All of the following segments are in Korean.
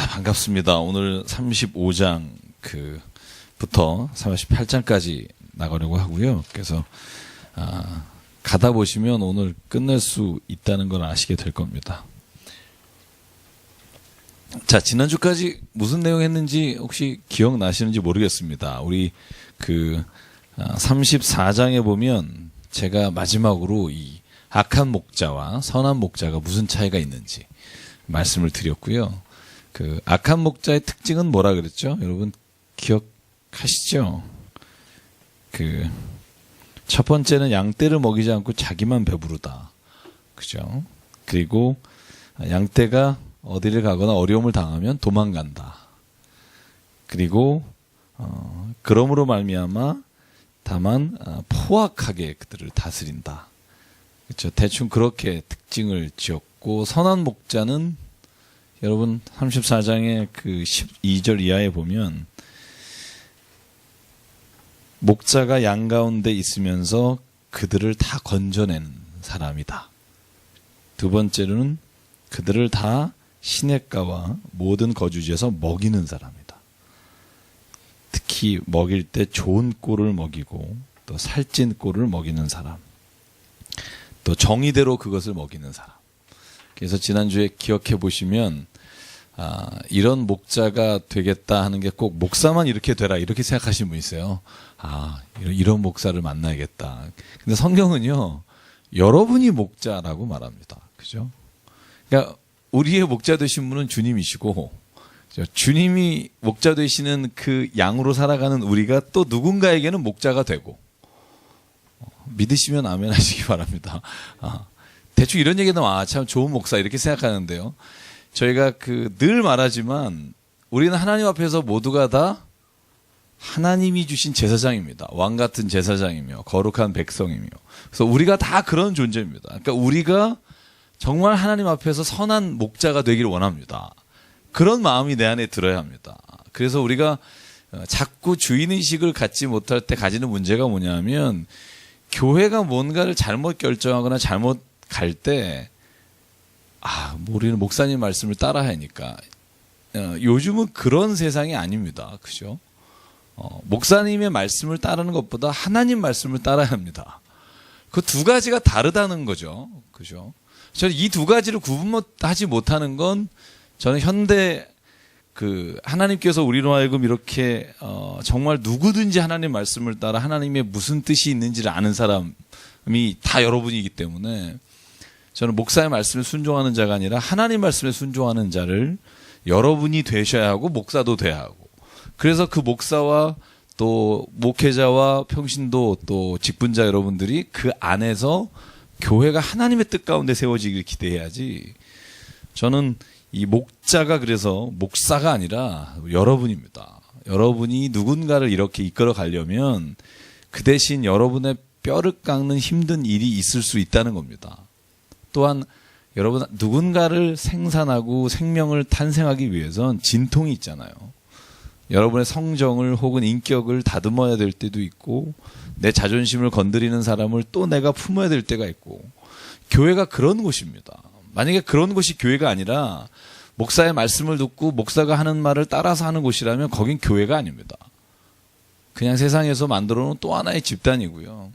반갑습니다. 오늘 35장 부터 38장까지 나가려고 하고요. 그래서 가다 보시면 오늘 끝낼 수 있다는 걸 아시게 될 겁니다. 자, 지난주까지 무슨 내용 했는지 혹시 기억나시는지 모르겠습니다. 우리 34장에 보면 제가 마지막으로 이 악한 목자와 선한 목자가 무슨 차이가 있는지 말씀을 드렸고요. 악한 목자의 특징은 뭐라 그랬죠? 여러분 기억하시죠? 첫 번째는 양떼를 먹이지 않고 자기만 배부르다. 그죠? 그리고 양떼가 어디를 가거나 어려움을 당하면 도망간다. 그리고 그러므로 말미암아 다만 포악하게 그들을 다스린다. 그렇죠? 대충 그렇게 특징을 지었고, 선한 목자는 여러분 34장의 12절 이하에 보면 목자가 양 가운데 있으면서 그들을 다 건져내는 사람이다. 두 번째로는 그들을 다 시냇가와 모든 거주지에서 먹이는 사람이다. 특히 먹일 때 좋은 꼴을 먹이고 또 살찐 꼴을 먹이는 사람, 또 정의대로 그것을 먹이는 사람. 그래서 지난주에 기억해 보시면 이런 목자가 되겠다 하는 게 꼭 목사만 이렇게 되라 이렇게 생각하시는 분 있어요. 이런 목사를 만나야겠다. 근데 성경은요, 여러분이 목자라고 말합니다. 그죠? 그러니까 우리의 목자 되신 분은 주님이시고, 주님이 목자 되시는 그 양으로 살아가는 우리가 또 누군가에게는 목자가 되고, 믿으시면 아멘 하시기 바랍니다. 대충 이런 얘기 나면 참 좋은 목사 이렇게 생각하는데요. 저희가 늘 말하지만 우리는 하나님 앞에서 모두가 다 하나님이 주신 제사장입니다. 왕 같은 제사장이며 거룩한 백성이며, 그래서 우리가 다 그런 존재입니다. 그러니까 우리가 정말 하나님 앞에서 선한 목자가 되기를 원합니다. 그런 마음이 내 안에 들어야 합니다. 그래서 우리가 자꾸 주인의식을 갖지 못할 때 가지는 문제가 뭐냐면, 교회가 뭔가를 잘못 결정하거나 잘못 갈 때 우리는 목사님 말씀을 따라야 하니까. 요즘은 그런 세상이 아닙니다. 그죠? 목사님의 말씀을 따르는 것보다 하나님 말씀을 따라야 합니다. 그 두 가지가 다르다는 거죠. 그죠? 저는 이 두 가지를 구분하지 못하는 건, 저는 현대 하나님께서 우리로 하여금 이렇게 정말 누구든지 하나님 말씀을 따라 하나님의 무슨 뜻이 있는지를 아는 사람이 다 여러분이기 때문에, 저는 목사의 말씀에 순종하는 자가 아니라 하나님 말씀에 순종하는 자를 여러분이 되셔야 하고 목사도 돼야 하고, 그래서 그 목사와 또 목회자와 평신도 또 직분자 여러분들이 그 안에서 교회가 하나님의 뜻 가운데 세워지기를 기대해야지. 저는 이 목자가 그래서 목사가 아니라 여러분입니다. 여러분이 누군가를 이렇게 이끌어 가려면 그 대신 여러분의 뼈를 깎는 힘든 일이 있을 수 있다는 겁니다. 또한 여러분, 누군가를 생산하고 생명을 탄생하기 위해선 진통이 있잖아요. 여러분의 성정을 혹은 인격을 다듬어야 될 때도 있고, 내 자존심을 건드리는 사람을 또 내가 품어야 될 때가 있고, 교회가 그런 곳입니다. 만약에 그런 곳이 교회가 아니라 목사의 말씀을 듣고 목사가 하는 말을 따라서 하는 곳이라면 거긴 교회가 아닙니다. 그냥 세상에서 만들어 놓은 또 하나의 집단이고요.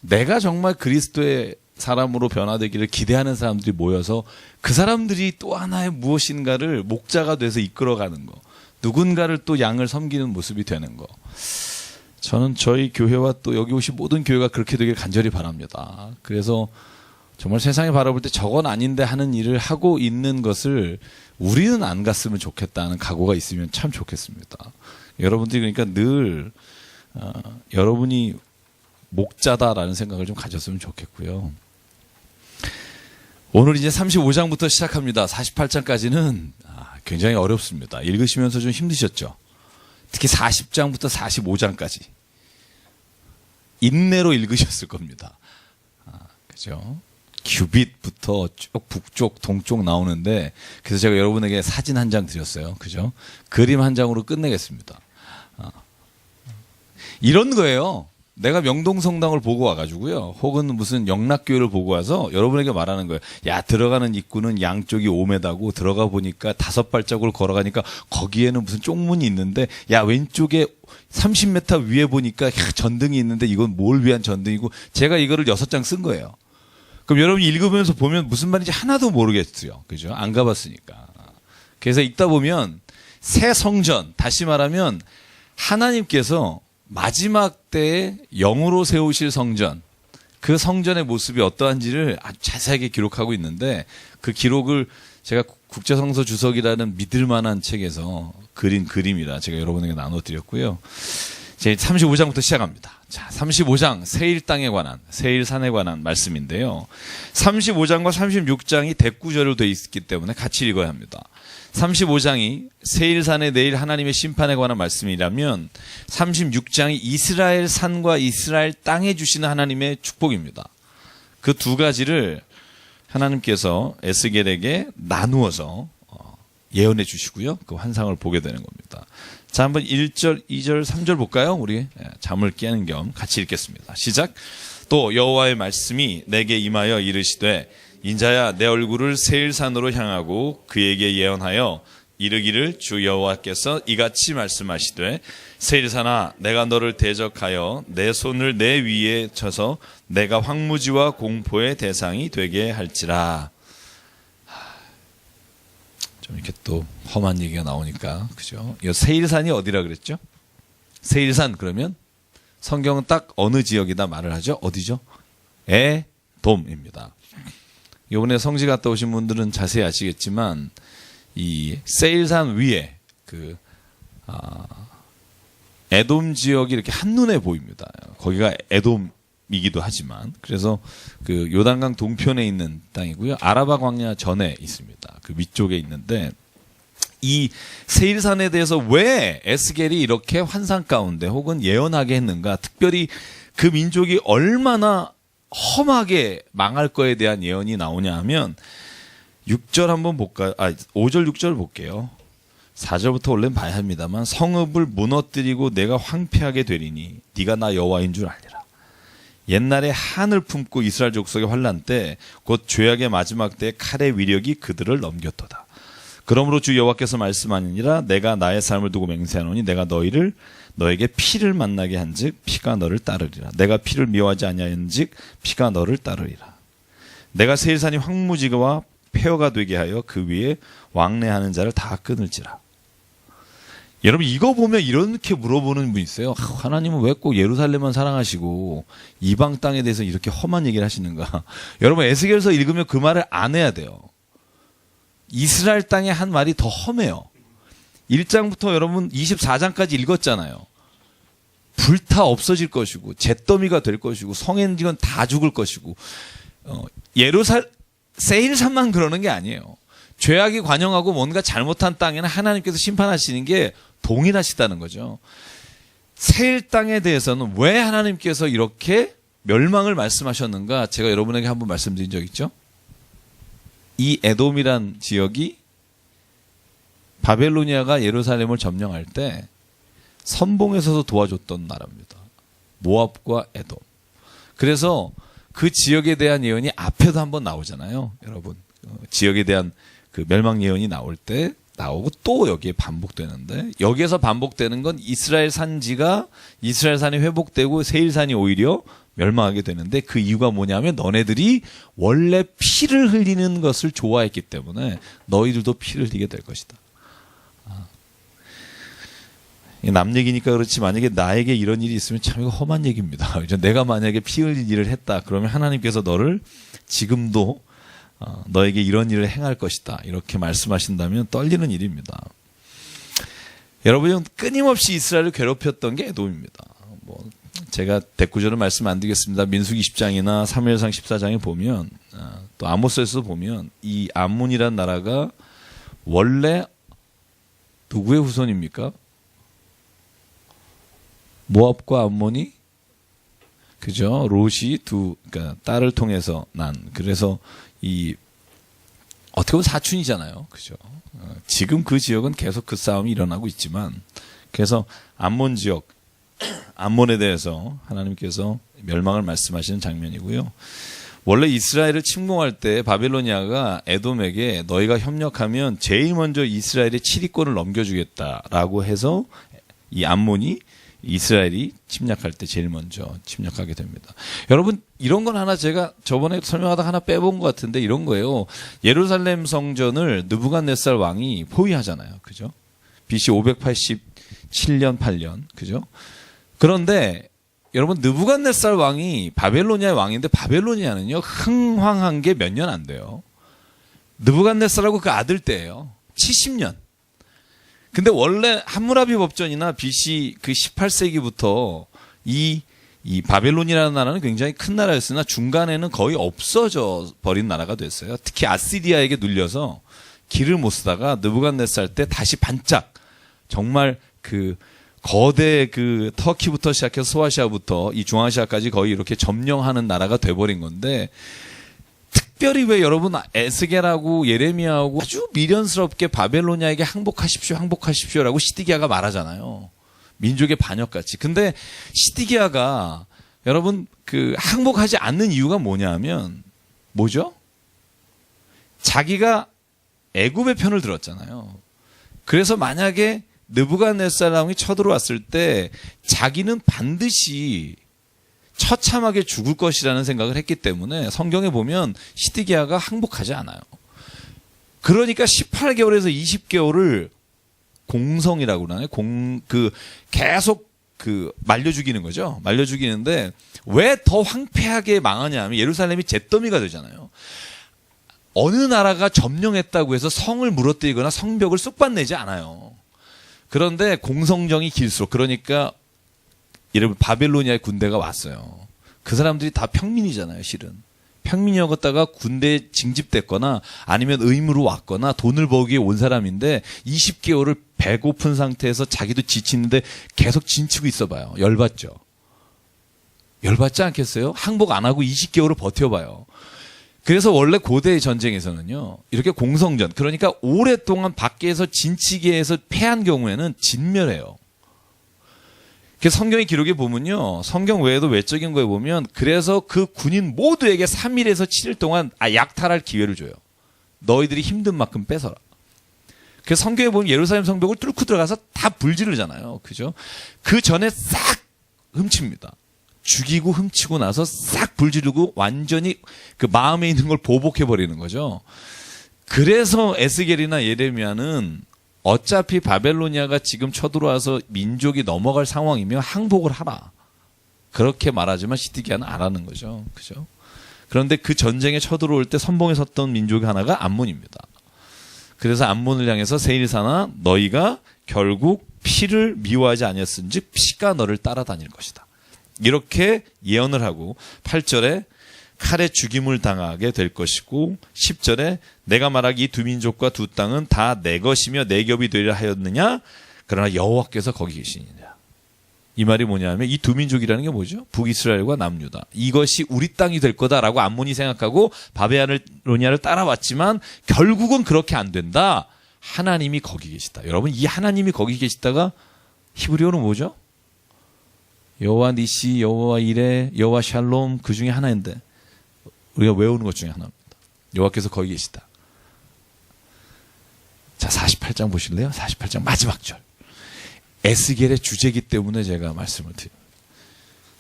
내가 정말 그리스도의 사람으로 변화되기를 기대하는 사람들이 모여서 그 사람들이 또 하나의 무엇인가를 목자가 돼서 이끌어가는 거, 누군가를 또 양을 섬기는 모습이 되는 거, 저는 저희 교회와 또 여기 오신 모든 교회가 그렇게 되길 간절히 바랍니다. 그래서 정말 세상에 바라볼 때 저건 아닌데 하는 일을 하고 있는 것을 우리는 안 갔으면 좋겠다는 각오가 있으면 참 좋겠습니다. 여러분들이 그러니까 늘 여러분이 목자다라는 생각을 좀 가졌으면 좋겠고요. 오늘 이제 35장부터 시작합니다. 48장까지는 굉장히 어렵습니다. 읽으시면서 좀 힘드셨죠? 특히 40장부터 45장까지 인내로 읽으셨을 겁니다. 그죠? 규빗부터 쭉 북쪽 동쪽 나오는데, 그래서 제가 여러분에게 사진 한 장 드렸어요. 그죠? 그림 한 장으로 끝내겠습니다. 이런 거예요. 내가 명동성당을 보고 와가지고요. 혹은 무슨 영락교회를 보고 와서 여러분에게 말하는 거예요. 야, 들어가는 입구는 양쪽이 5m고 들어가 보니까 5발자국을 걸어가니까 거기에는 무슨 쪽문이 있는데 야, 왼쪽에 30m 위에 보니까 전등이 있는데 이건 뭘 위한 전등이고 제가 이거를 6장 쓴 거예요. 그럼 여러분이 읽으면서 보면 무슨 말인지 하나도 모르겠어요. 그죠? 안 가봤으니까. 그래서 읽다 보면 새 성전, 다시 말하면 하나님께서 마지막 때에 영으로 세우실 성전, 그 성전의 모습이 어떠한지를 아주 자세하게 기록하고 있는데 그 기록을 제가 국제성서 주석이라는 믿을 만한 책에서 그린 그림이라 제가 여러분에게 나눠드렸고요. 제 35장부터 시작합니다. 자, 35장 세일 땅에 관한, 세일 산에 관한 말씀인데요. 35장과 36장이 대구절로 되어 있기 때문에 같이 읽어야 합니다. 35장이 세일산에 내일 하나님의 심판에 관한 말씀이라면 36장이 이스라엘 산과 이스라엘 땅에 주시는 하나님의 축복입니다. 그 두 가지를 하나님께서 에스겔에게 나누어서 예언해 주시고요. 그 환상을 보게 되는 겁니다. 자, 한번 1절, 2절, 3절 볼까요? 우리 잠을 깨는 겸 같이 읽겠습니다. 시작. 또 여호와의 말씀이 내게 임하여 이르시되 인자야, 내 얼굴을 세일산으로 향하고 그에게 예언하여 이르기를 주 여호와께서 이같이 말씀하시되 세일산아, 내가 너를 대적하여 내 손을 내 위에 쳐서 내가 황무지와 공포의 대상이 되게 할지라. 좀 이렇게 또 험한 얘기가 나오니까, 그죠? 이 세일산이 어디라 그랬죠? 세일산 그러면 성경은 딱 어느 지역이다 말을 하죠? 어디죠? 에돔입니다. 이번에 성지 갔다 오신 분들은 자세히 아시겠지만 이 세일산 위에 그 에돔 지역이 이렇게 한눈에 보입니다. 거기가 에돔이기도 하지만 그래서 그 요단강 동편에 있는 땅이고요. 아라바 광야 전에 있습니다. 그 위쪽에 있는데 이 세일산에 대해서 왜 에스겔이 이렇게 환상 가운데 혹은 예언하게 했는가? 특별히 그 민족이 얼마나 험하게 망할 거에 대한 예언이 나오냐 하면 6절 한번 볼까요? 5절 6절 볼게요. 4절부터 원래는 봐야 합니다만 성읍을 무너뜨리고 내가 황폐하게 되리니 네가 나 여호와인 줄 알리라. 옛날에 한을 품고 이스라엘 족속의 환난 때 곧 죄악의 마지막 때 칼의 위력이 그들을 넘겼도다. 그러므로 주 여호와께서 말씀하니라 내가 나의 삶을 두고 맹세하노니 내가 너에게 피를 만나게 한즉 피가 너를 따르리라. 내가 피를 미워하지 아니하는즉 피가 너를 따르리라. 내가 세일산이 황무지가 폐허가 되게 하여 그 위에 왕래하는 자를 다 끊을지라. 여러분 이거 보면 이렇게 물어보는 분 있어요. 하나님은 왜 꼭 예루살렘만 사랑하시고 이방 땅에 대해서 이렇게 험한 얘기를 하시는가? 여러분 에스겔서 읽으면 그 말을 안 해야 돼요. 이스라엘 땅에 한 말이 더 험해요. 1장부터 여러분 24장까지 읽었잖아요. 불타 없어질 것이고 잿더미가 될 것이고 성엔직은 다 죽을 것이고 세일산만 그러는 게 아니에요. 죄악이 관영하고 뭔가 잘못한 땅에는 하나님께서 심판하시는 게 동일하시다는 거죠. 세일 땅에 대해서는 왜 하나님께서 이렇게 멸망을 말씀하셨는가 제가 여러분에게 한번 말씀드린 적 있죠. 이 에돔이란 지역이 바벨로니아가 예루살렘을 점령할 때 선봉에 서서 도와줬던 나라입니다. 모압과 에돔. 그래서 그 지역에 대한 예언이 앞에도 한번 나오잖아요. 여러분 지역에 대한 그 멸망 예언이 나올 때 나오고 또 여기에 반복되는데 여기에서 반복되는 건 이스라엘 산지가 이스라엘 산이 회복되고 세일산이 오히려 멸망하게 되는데 그 이유가 뭐냐면 너네들이 원래 피를 흘리는 것을 좋아했기 때문에 너희들도 피를 흘리게 될 것이다. 남 얘기니까 그렇지 만약에 나에게 이런 일이 있으면 참 이거 험한 얘기입니다. 내가 만약에 피 흘릴 일을 했다 그러면 하나님께서 너를 지금도 너에게 이런 일을 행할 것이다 이렇게 말씀하신다면 떨리는 일입니다. 여러분 끊임없이 이스라엘을 괴롭혔던 게 에돔입니다. 제가 대꾸절은 말씀 안 드리겠습니다. 민수기 10장이나 사무엘상 14장에 보면 또 아모스에서 보면 이 암몬이란 나라가 원래 누구의 후손입니까? 모압과 암몬이 그죠? 롯이 그러니까 딸을 통해서 난 그래서 이 어떻게 보면 사촌이잖아요. 그죠? 지금 그 지역은 계속 그 싸움이 일어나고 있지만 그래서 암몬 지역 암몬에 대해서 하나님께서 멸망을 말씀하시는 장면이고요. 원래 이스라엘을 침공할 때 바벨로니아가 에돔에게 너희가 협력하면 제일 먼저 이스라엘의 치리권을 넘겨주겠다라고 해서 이 암몬이 이스라엘이 침략할 때 제일 먼저 침략하게 됩니다. 여러분 이런 건 하나 제가 저번에 설명하다 하나 빼본 것 같은데 이런 거예요. 예루살렘 성전을 느부갓네살 왕이 포위하잖아요. 그죠? BC 587년 8년. 그죠? 그런데 여러분 느부갓네살 왕이 바벨로니아의 왕인데 바벨로니아는요 흥황한 게 몇 년 안 돼요. 느부갓네살하고 그 아들 때예요. 70년. 근데 원래 함무라비 법전이나 BC 그 18세기부터 이 바벨론이라는 나라는 굉장히 큰 나라였으나 중간에는 거의 없어져 버린 나라가 됐어요. 특히 아시리아에게 눌려서 길을 못 쓰다가 느부갓네살 때 다시 반짝 정말 그 거대 그 터키부터 시작해서 소아시아부터 이 중앙아시아까지 거의 이렇게 점령하는 나라가 돼버린 건데 특별히 왜 여러분 에스겔하고 예레미야하고 아주 미련스럽게 바벨로니아에게 항복하십시오라고 시드기야가 말하잖아요. 민족의 반역같이. 근데 시드기야가 여러분 그 항복하지 않는 이유가 뭐냐면 뭐죠? 자기가 애굽의 편을 들었잖아요. 그래서 만약에 느부갓네살 왕이 쳐들어왔을 때 자기는 반드시 처참하게 죽을 것이라는 생각을 했기 때문에 성경에 보면 시드기야가 항복하지 않아요. 그러니까 18개월에서 20개월을 공성이라고 그러나요? 계속 말려 죽이는 거죠. 말려 죽이는데 왜 더 황폐하게 망하냐 하면 예루살렘이 잿더미가 되잖아요. 어느 나라가 점령했다고 해서 성을 무너뜨리거나 성벽을 쑥밭 내지 않아요. 그런데 공성정이 길수록 그러니까 이런 바벨로니아의 군대가 왔어요. 그 사람들이 다 평민이잖아요, 실은. 평민이었다가 군대에 징집됐거나 아니면 의무로 왔거나 돈을 벌기 위해 온 사람인데 20개월을 배고픈 상태에서 자기도 지치는데 계속 진치고 있어봐요. 열받죠. 열받지 않겠어요? 항복 안 하고 20개월을 버텨봐요. 그래서 원래 고대 전쟁에서는요, 이렇게 공성전, 그러니까 오랫동안 밖에서 진치게 해서 패한 경우에는 진멸해요. 성경의 기록에 보면요, 성경 외에도 외적인 거에 보면, 그래서 그 군인 모두에게 3일에서 7일 동안 약탈할 기회를 줘요. 너희들이 힘든 만큼 뺏어라. 그래서 성경에 보면 예루살렘 성벽을 뚫고 들어가서 다 불지르잖아요. 그죠? 그 전에 싹 훔칩니다. 죽이고 훔치고 나서 싹 불지르고 완전히 그 마음에 있는 걸 보복해버리는 거죠. 그래서 에스겔이나 예레미야는 어차피 바벨로니아가 지금 쳐들어와서 민족이 넘어갈 상황이면 항복을 하라. 그렇게 말하지만 시드기야는 안 하는 거죠. 그죠? 그런데 그 전쟁에 쳐들어올 때 선봉에 섰던 민족이 하나가 암몬입니다. 그래서 암몬을 향해서 세일사나 너희가 결국 피를 미워하지 아니었은즉 피가 너를 따라다닐 것이다. 이렇게 예언을 하고 8절에 칼에 죽임을 당하게 될 것이고 10절에 내가 말하기 이 두 민족과 두 땅은 다 내 것이며 내 겹이 되리라 하였느냐 그러나 여호와께서 거기 계시느냐. 이 말이 뭐냐면 이 두 민족이라는 게 뭐죠? 북이스라엘과 남유다. 이것이 우리 땅이 될 거다라고 암몬이 생각하고 바벨로니아를 따라왔지만 결국은 그렇게 안 된다. 하나님이 거기 계시다. 여러분 이 하나님이 거기 계시다가 히브리어는 뭐죠? 여호와 니시, 여호와 이레, 여호와 샬롬 그 중에 하나인데 우리가 외우는 것 중에 하나입니다. 여호와께서 거기 계시다. 자, 48장 보실래요? 48장 마지막 절. 에스겔의 주제이기 때문에 제가 말씀을 드립니다.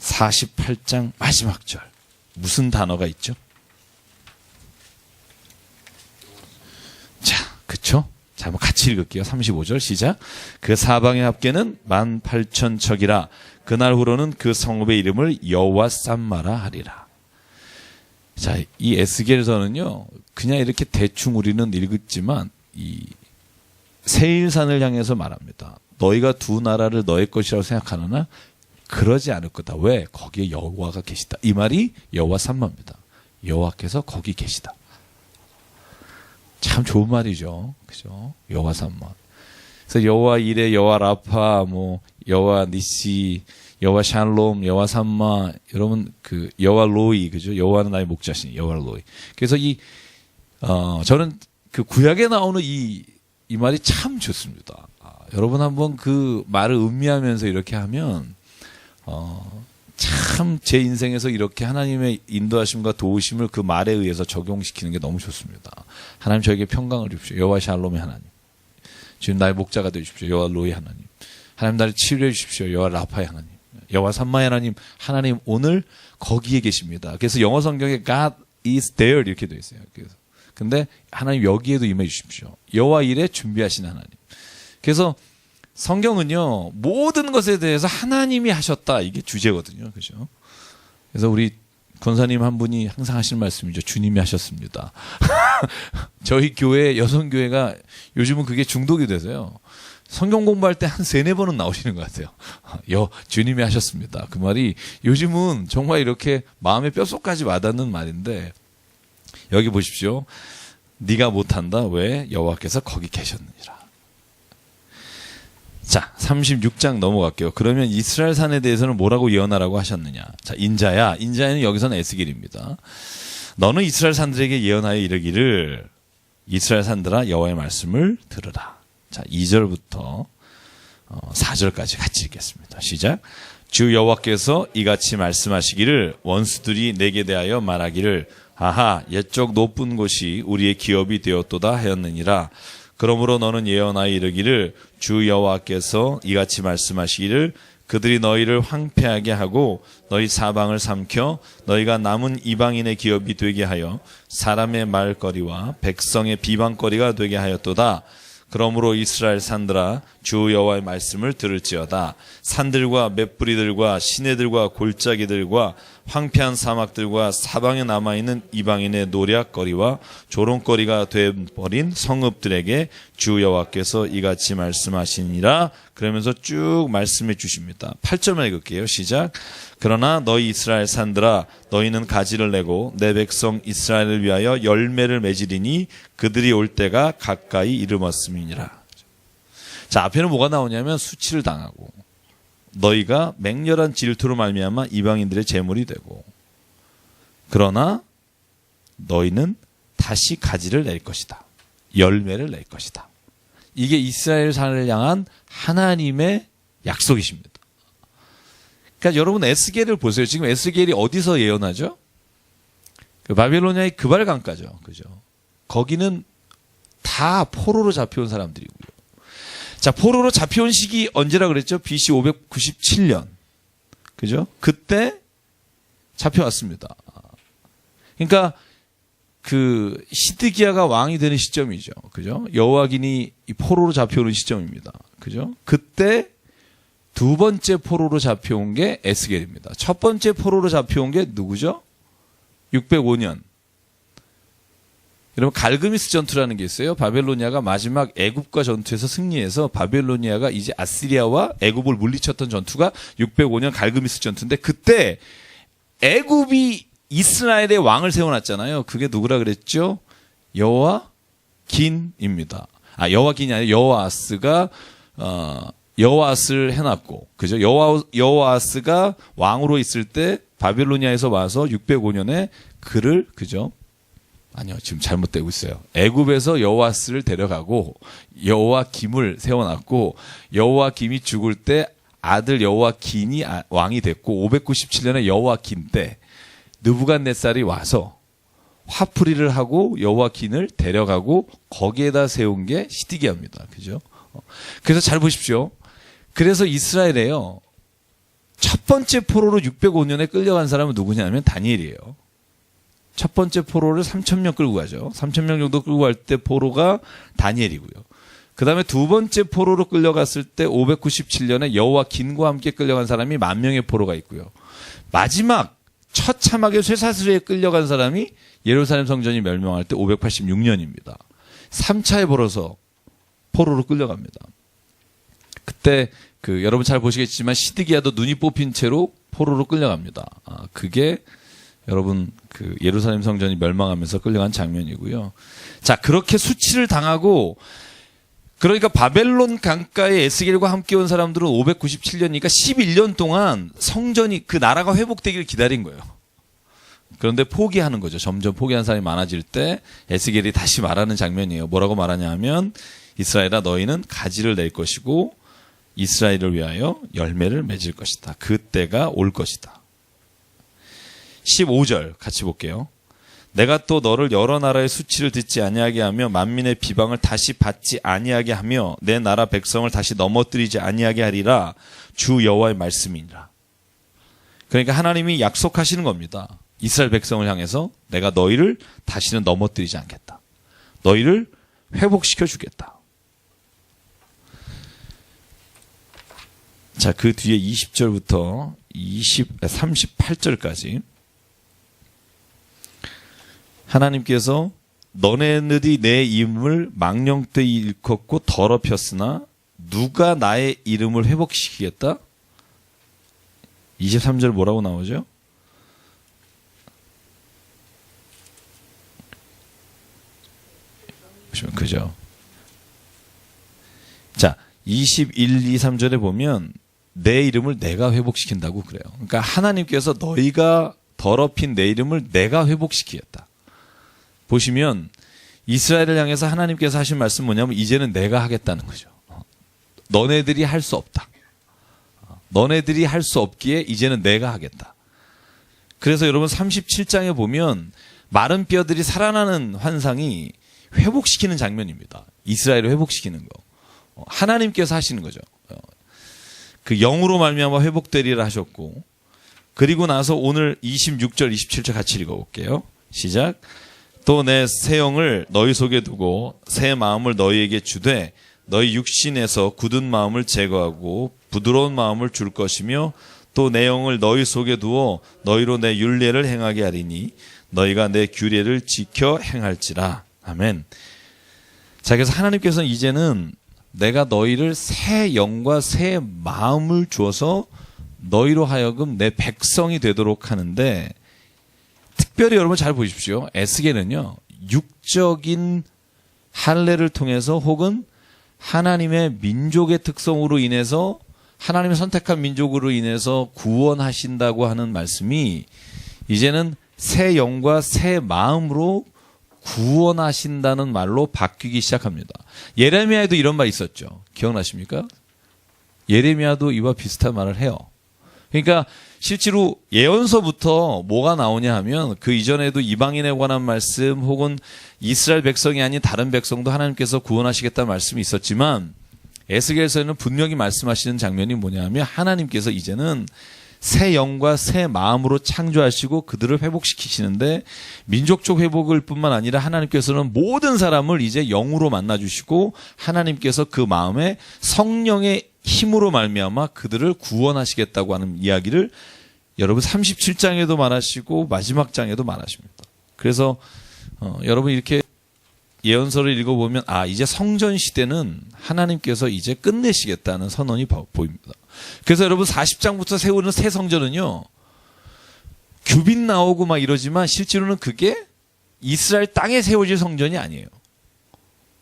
48장 마지막 절. 무슨 단어가 있죠? 자, 그쵸? 자, 한번 같이 읽을게요. 35절 시작. 그 사방의 합계는 18,000척이라 그날 후로는 그 성읍의 이름을 여호와 쌈마라 하리라. 자, 이 에스겔서는요, 그냥 이렇게 대충 우리는 읽었지만, 이 세일산을 향해서 말합니다. 너희가 두 나라를 너의 것이라고 생각하느나, 그러지 않을 거다. 왜? 거기에 여호와가 계시다. 이 말이 여호와 쌈마입니다. 여호와께서 거기 계시다. 참 좋은 말이죠. 그죠? 여호와 쌈마. 그래서 여호와 이레, 여호와 라파, 여호와 니시, 여호와 샬롬, 여호와 삼마, 여러분 그 여호와 로이, 그죠? 여호와는 나의 목자신 여호와 로이. 그래서 저는 그 구약에 나오는 이 말이 참 좋습니다. 여러분 한번 그 말을 음미하면서 이렇게 하면 참 제 인생에서 이렇게 하나님의 인도하심과 도우심을 그 말에 의해서 적용시키는 게 너무 좋습니다. 하나님 저에게 평강을 주십시오. 여호와 샬롬의 하나님. 주님 나의 목자가 되어주십시오. 여호와 로의 하나님. 하나님 나를 치유해 주십시오. 여호와 라파의 하나님. 여호와 삼마의 하나님. 하나님 오늘 거기에 계십니다. 그래서 영어 성경에 God is there 이렇게 되어 있어요. 그래서 근데 하나님 여기에도 임해 주십시오. 여호와 일에 준비하신 하나님. 그래서 성경은요 모든 것에 대해서 하나님이 하셨다 이게 주제거든요. 그죠? 그래서 우리 권사님 한 분이 항상 하시는 말씀이죠. 주님이 하셨습니다. 저희 교회 여성교회가 요즘은 그게 중독이 돼서요. 성경 공부할 때 한 3-4번은 나오시는 것 같아요. 주님이 하셨습니다. 그 말이 요즘은 정말 이렇게 마음의 뼛속까지 와닿는 말인데 여기 보십시오. 네가 못한다. 왜? 여호와께서 거기 계셨느니라. 자, 36장 넘어갈게요. 그러면 이스라엘 산에 대해서는 뭐라고 예언하라고 하셨느냐. 자, 인자야. 인자는 여기서는 에스겔입니다. 너는 이스라엘 산들에게 예언하여 이르기를 이스라엘 산들아 여호와의 말씀을 들으라. 자, 2절부터 4절까지 같이 읽겠습니다. 시작. 주 여호와께서 이같이 말씀하시기를 원수들이 내게 대하여 말하기를 아하 옛적 높은 곳이 우리의 기업이 되었도다 하였느니라. 그러므로 너는 예언하여 이르기를 주 여호와께서 이같이 말씀하시기를 그들이 너희를 황폐하게 하고 너희 사방을 삼켜 너희가 남은 이방인의 기업이 되게 하여 사람의 말거리와 백성의 비방거리가 되게 하였도다. 그러므로 이스라엘 산들아 주 여호와의 말씀을 들을지어다. 산들과 맷뿌리들과 시내들과 골짜기들과 황폐한 사막들과 사방에 남아있는 이방인의 노략거리와 조롱거리가 되어버린 성읍들에게 주 여호와께서 이같이 말씀하시니라. 그러면서 쭉 말씀해 주십니다. 8절만 읽을게요. 시작. 그러나 너희 이스라엘 산들아 너희는 가지를 내고 내 백성 이스라엘을 위하여 열매를 맺으리니 그들이 올 때가 가까이 이르렀음이니라. 자, 앞에는 뭐가 나오냐면 수치를 당하고 너희가 맹렬한 질투로 말미암아 이방인들의 재물이 되고 그러나 너희는 다시 가지를 낼 것이다. 열매를 낼 것이다. 이게 이스라엘 산을 향한 하나님의 약속이십니다. 그러니까 여러분 에스겔을 보세요. 지금 에스겔이 어디서 예언하죠? 그 바빌로니아의 그발강가죠. 그죠? 거기는 다 포로로 잡혀온 사람들이고요. 자, 포로로 잡혀온 시기 언제라 그랬죠? BC 597년. 그죠? 그때 잡혀왔습니다. 그러니까 그 시드기야가 왕이 되는 시점이죠. 그죠? 여호와긴이 포로로 잡혀오는 시점입니다. 그죠? 그때 두 번째 포로로 잡혀온 게 에스겔입니다. 첫 번째 포로로 잡혀온 게 누구죠? 605년. 여러분 갈그미스 전투라는 게 있어요. 바벨로니아가 마지막 애굽과 전투에서 승리해서 바벨로니아가 이제 아시리아와 애굽을 물리쳤던 전투가 605년 갈그미스 전투인데 그때 애굽이 이스라엘의 왕을 세워놨잖아요. 그게 누구라 그랬죠? 여호와긴입니다. 여호와긴이 아니라 여호아스가 여호아스를 해놨고, 그죠? 여호아스가 왕으로 있을 때 바빌로니아에서 와서 605년에 그를, 그죠? 아니요, 지금 잘못되고 있어요. 애굽에서 여호아스를 데려가고 여호와김을 세워놨고 여호와김이 죽을 때 아들 여호와긴이 왕이 됐고 597년에 여호와긴 때 느부갓네살이 와서 화풀이를 하고 여호와긴을 데려가고 거기에다 세운 게 시드기야입니다. 그죠? 그래서 잘 보십시오. 그래서 이스라엘에요. 첫 번째 포로로 605년에 끌려간 사람은 누구냐면 다니엘이에요. 첫 번째 포로를 3,000명 끌고 가죠. 3,000명 정도 끌고 갈 때 포로가 다니엘이고요. 그 다음에 두 번째 포로로 끌려갔을 때 597년에 여호와긴과 함께 끌려간 사람이 10,000명의 포로가 있고요. 마지막 처참하게 쇠사슬에 끌려간 사람이 예루살렘 성전이 멸망할 때 586년입니다. 3차에 벌어서 포로로 끌려갑니다. 그때 여러분 잘 보시겠지만 시드기야도 눈이 뽑힌 채로 포로로 끌려갑니다. 그게 여러분 예루살렘 성전이 멸망하면서 끌려간 장면이고요. 자, 그렇게 수치를 당하고 그러니까 바벨론 강가에 에스겔과 함께 온 사람들은 597년이니까 11년 동안 성전이 그 나라가 회복되기를 기다린 거예요. 그런데 포기하는 거죠. 점점 포기하는 사람이 많아질 때 에스겔이 다시 말하는 장면이에요. 뭐라고 말하냐 하면 이스라엘아 너희는 가지를 낼 것이고 이스라엘을 위하여 열매를 맺을 것이다. 그때가 올 것이다. 15절 같이 볼게요. 내가 또 너를 여러 나라의 수치를 듣지 아니하게 하며 만민의 비방을 다시 받지 아니하게 하며 내 나라 백성을 다시 넘어뜨리지 아니하게 하리라. 주 여호와의 말씀이니라. 그러니까 하나님이 약속하시는 겁니다. 이스라엘 백성을 향해서 내가 너희를 다시는 넘어뜨리지 않겠다. 너희를 회복시켜 주겠다. 자, 그 뒤에 20절부터 38절까지 하나님께서 너네들이 내 이름을 망령되이 일컫고 더럽혔으나 누가 나의 이름을 회복시키겠다? 23절 뭐라고 나오죠? 보시면 그죠? 자, 21, 2, 3절에 보면 내 이름을 내가 회복시킨다고 그래요. 그러니까 하나님께서 너희가 더럽힌 내 이름을 내가 회복시키겠다. 보시면 이스라엘을 향해서 하나님께서 하신 말씀 뭐냐면 이제는 내가 하겠다는 거죠. 너네들이 할 수 없다. 너네들이 할 수 없기에 이제는 내가 하겠다. 그래서 여러분 37장에 보면 마른 뼈들이 살아나는 환상이 회복시키는 장면입니다. 이스라엘을 회복시키는 거. 하나님께서 하시는 거죠. 그 영으로 말미암아 회복되리라 하셨고, 그리고 나서 오늘 26절, 27절 같이 읽어볼게요. 시작. 또 내 새 영을 너희 속에 두고 새 마음을 너희에게 주되 너희 육신에서 굳은 마음을 제거하고 부드러운 마음을 줄 것이며 또 내 영을 너희 속에 두어 너희로 내 율례를 행하게 하리니 너희가 내 규례를 지켜 행할지라. 아멘. 자, 그래서 하나님께서는 이제는 내가 너희를 새 영과 새 마음을 주어서 너희로 하여금 내 백성이 되도록 하는데, 특별히 여러분 잘 보십시오. 에스겔은요, 육적인 할례를 통해서 혹은 하나님의 민족의 특성으로 인해서 하나님의 선택한 민족으로 인해서 구원하신다고 하는 말씀이 이제는 새 영과 새 마음으로 구원하신다는 말로 바뀌기 시작합니다. 예레미야에도 이런 말 있었죠. 기억나십니까? 예레미야도 이와 비슷한 말을 해요. 그러니까 실제로 예언서부터 뭐가 나오냐 하면 그 이전에도 이방인에 관한 말씀 혹은 이스라엘 백성이 아닌 다른 백성도 하나님께서 구원하시겠다는 말씀이 있었지만, 에스겔서에는 분명히 말씀하시는 장면이 뭐냐 하면 하나님께서 이제는 새 영과 새 마음으로 창조하시고 그들을 회복시키시는데, 민족적 회복을 뿐만 아니라 하나님께서는 모든 사람을 이제 영으로 만나주시고 하나님께서 그 마음에 성령의 힘으로 말미암아 그들을 구원하시겠다고 하는 이야기를 여러분 37장에도 말하시고 마지막 장에도 말하십니다. 그래서 여러분 이렇게 예언서를 읽어보면 이제 성전 시대는 하나님께서 이제 끝내시겠다는 선언이 보입니다. 그래서 여러분 40장부터 세우는 새 성전은요, 규빗 나오고 막 이러지만 실제로는 그게 이스라엘 땅에 세워질 성전이 아니에요.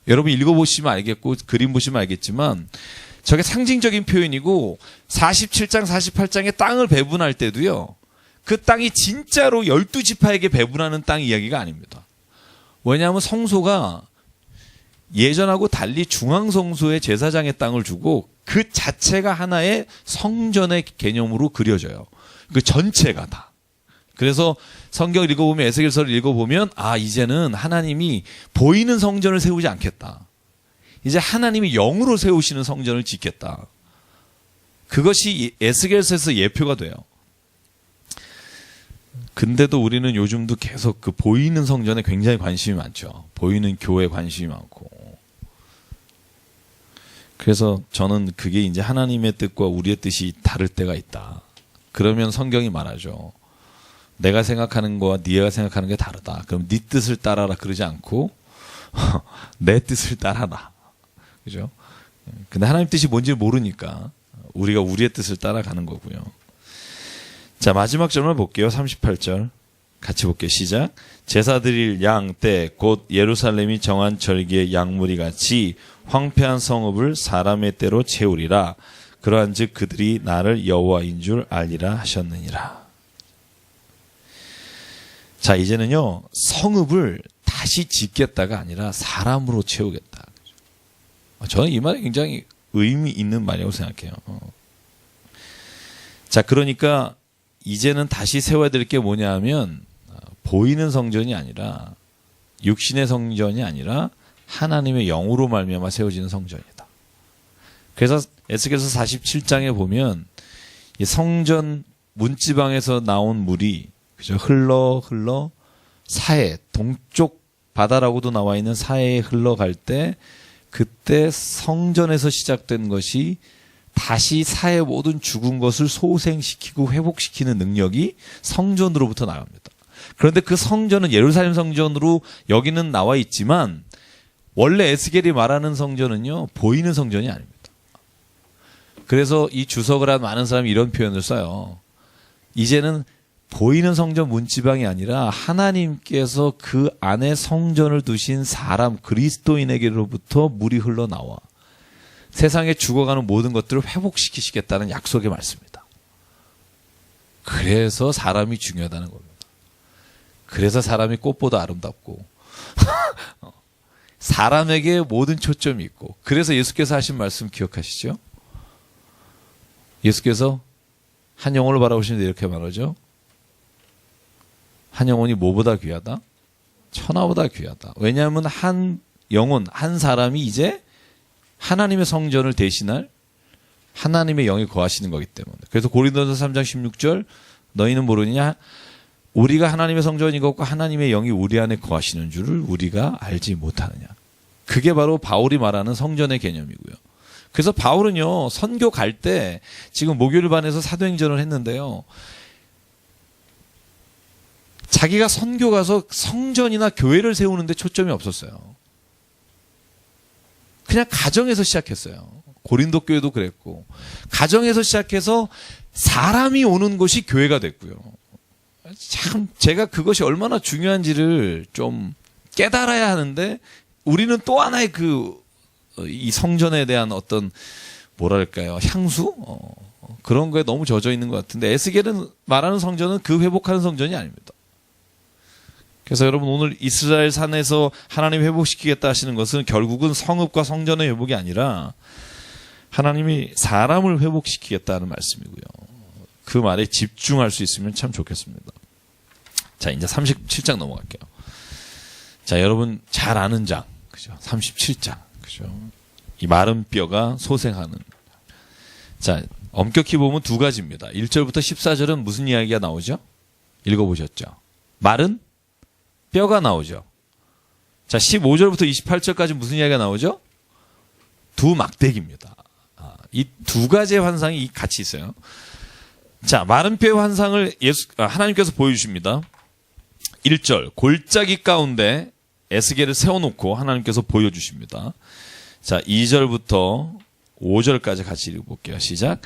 여러분 읽어보시면 알겠고 그림 보시면 알겠지만 저게 상징적인 표현이고, 47장 48장에 땅을 배분할 때도요, 그 땅이 진짜로 12지파에게 배분하는 땅 이야기가 아닙니다. 왜냐하면 성소가 예전하고 달리 중앙성소의 제사장의 땅을 주고 그 자체가 하나의 성전의 개념으로 그려져요. 그 전체가 다. 그래서 성경을 읽어보면, 에스겔서를 읽어보면 이제는 하나님이 보이는 성전을 세우지 않겠다. 이제 하나님이 영으로 세우시는 성전을 짓겠다. 그것이 에스겔서에서 예표가 돼요. 근데도 우리는 요즘도 계속 그 보이는 성전에 굉장히 관심이 많죠. 보이는 교회에 관심이 많고. 그래서 저는 그게 이제 하나님의 뜻과 우리의 뜻이 다를 때가 있다. 그러면 성경이 말하죠. 내가 생각하는 거와 네가 생각하는 게 다르다. 그럼 네 뜻을 따라라 그러지 않고 내 뜻을 따라라. 그죠? 근데 하나님 뜻이 뭔지 모르니까 우리가 우리의 뜻을 따라가는 거고요. 자, 마지막 절만 볼게요. 38절 같이 볼게요. 시작. 제사 드릴 양 때 곧 예루살렘이 정한 절기의 양무리 같이 황폐한 성읍을 사람의 때로 채우리라. 그러한즉 그들이 나를 여호와인 줄 알리라 하셨느니라. 자, 이제는요, 성읍을 다시 짓겠다가 아니라 사람으로 채우겠다. 저는 이 말이 굉장히 의미 있는 말이라고 생각해요. 자, 그러니까 이제는 다시 세워야 될 게 뭐냐 하면 보이는 성전이 아니라 육신의 성전이 아니라 하나님의 영으로 말미암아 세워지는 성전이다. 그래서 에스겔서 47장에 보면 이 성전 문지방에서 나온 물이 그죠? 흘러 사해 동쪽 바다라고도 나와 있는 사해에 흘러갈 때 그때 성전에서 시작된 것이 다시 사해 모든 죽은 것을 소생시키고 회복시키는 능력이 성전으로부터 나갑니다. 그런데 그 성전은 예루살렘 성전으로 여기는 나와 있지만 원래 에스겔이 말하는 성전은요 보이는 성전이 아닙니다. 그래서 이 주석을 한 많은 사람이 이런 표현을 써요. 이제는 보이는 성전 문지방이 아니라 하나님께서 그 안에 성전을 두신 사람 그리스도인에게로부터 물이 흘러나와 세상에 죽어가는 모든 것들을 회복시키시겠다는 약속의 말씀입니다. 그래서 사람이 중요하다는 겁니다. 그래서 사람이 꽃보다 아름답고 사람에게 모든 초점이 있고 그래서 예수께서 하신 말씀 기억하시죠? 예수께서 한 영혼을 바라보시는데 이렇게 말하죠. 한 영혼이 뭐보다 귀하다? 천하보다 귀하다. 왜냐하면 한 영혼, 한 사람이 이제 하나님의 성전을 대신할 하나님의 영이 거하시는 거기 때문에. 그래서 고린도전서 3장 16절 너희는 모르느냐? 우리가 하나님의 성전인 것과 하나님의 영이 우리 안에 거하시는 줄을 우리가 알지 못하느냐. 그게 바로 바울이 말하는 성전의 개념이고요. 그래서 바울은요, 선교 갈 때 지금 목요일반에서 사도행전을 했는데요. 자기가 선교 가서 성전이나 교회를 세우는데 초점이 없었어요. 그냥 가정에서 시작했어요. 고린도 교회도 그랬고 가정에서 시작해서 사람이 오는 곳이 교회가 됐고요. 참 제가 그것이 얼마나 중요한지를 좀 깨달아야 하는데 우리는 또 하나의 이 성전에 대한 어떤 뭐랄까요 향수 그런 거에 너무 젖어 있는 것 같은데 에스겔은 말하는 성전은 그 회복하는 성전이 아닙니다. 그래서 여러분 오늘 이스라엘 산에서 하나님 회복시키겠다 하시는 것은 결국은 성읍과 성전의 회복이 아니라 하나님이 사람을 회복시키겠다는 말씀이고요. 그 말에 집중할 수 있으면 참 좋겠습니다. 자, 이제 37장 넘어갈게요. 자, 여러분 잘 아는 장, 그죠? 37장, 그죠? 이 마른 뼈가 소생하는. 자, 엄격히 보면 두 가지입니다. 1절부터 14절은 무슨 이야기가 나오죠? 읽어보셨죠? 마른 뼈가 나오죠. 자, 15절부터 28절까지 무슨 이야기가 나오죠? 두 막대기입니다. 이 두 가지의 환상이 같이 있어요. 자, 마른 뼈의 환상을 하나님께서 보여주십니다. 1절, 골짜기 가운데 에스겔을 세워놓고 하나님께서 보여주십니다. 자, 2절부터 5절까지 같이 읽어볼게요. 시작.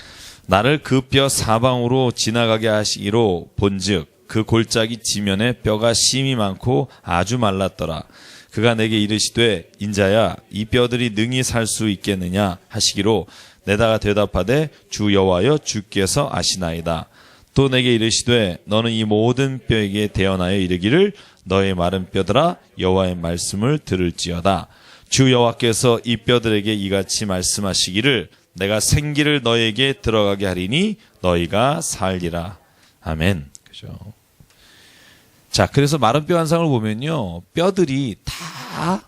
나를 그 뼈 사방으로 지나가게 하시기로 본즉 그 골짜기 지면에 뼈가 심이 많고 아주 말랐더라. 그가 내게 이르시되 인자야 이 뼈들이 능히 살 수 있겠느냐 하시기로 내다가 대답하되 주 여호와여 주께서 아시나이다. 또 내게 이르시되 너는 이 모든 뼈에게 대언하여 이르기를 너의 마른 뼈들아 여호와의 말씀을 들을지어다. 주 여호와께서 이 뼈들에게 이같이 말씀하시기를 내가 생기를 너에게 들어가게 하리니 너희가 살리라. 아멘. 그죠? 자, 그래서 마른 뼈 환상을 보면요, 뼈들이 다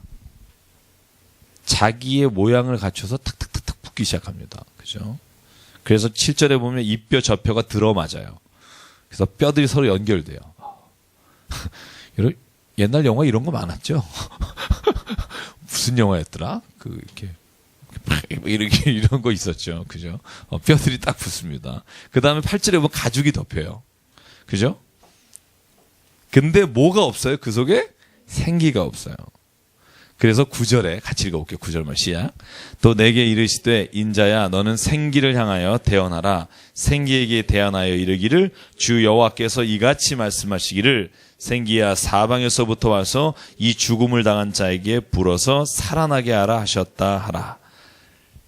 자기의 모양을 갖춰서 탁탁탁탁 붙기 시작합니다. 그죠? 그래서 7절에 보면 이 뼈 저 뼈가 들어맞아요. 그래서 뼈들이 서로 연결돼요. 옛날 영화 이런 거 많았죠? 무슨 영화였더라? 이렇게 이런 거 있었죠. 그죠? 뼈들이 딱 붙습니다. 그 다음에 8절에 보면 가죽이 덮여요. 그죠? 근데 뭐가 없어요? 그 속에 생기가 없어요. 그래서 9절에 같이 읽어볼게요. 9절만 시작. 또 내게 이르시되 인자야 너는 생기를 향하여 대언하라. 생기에게 대언하여 이르기를 주 여호와께서 이같이 말씀하시기를 생기야 사방에서부터 와서 이 죽음을 당한 자에게 불어서 살아나게 하라 하셨다 하라.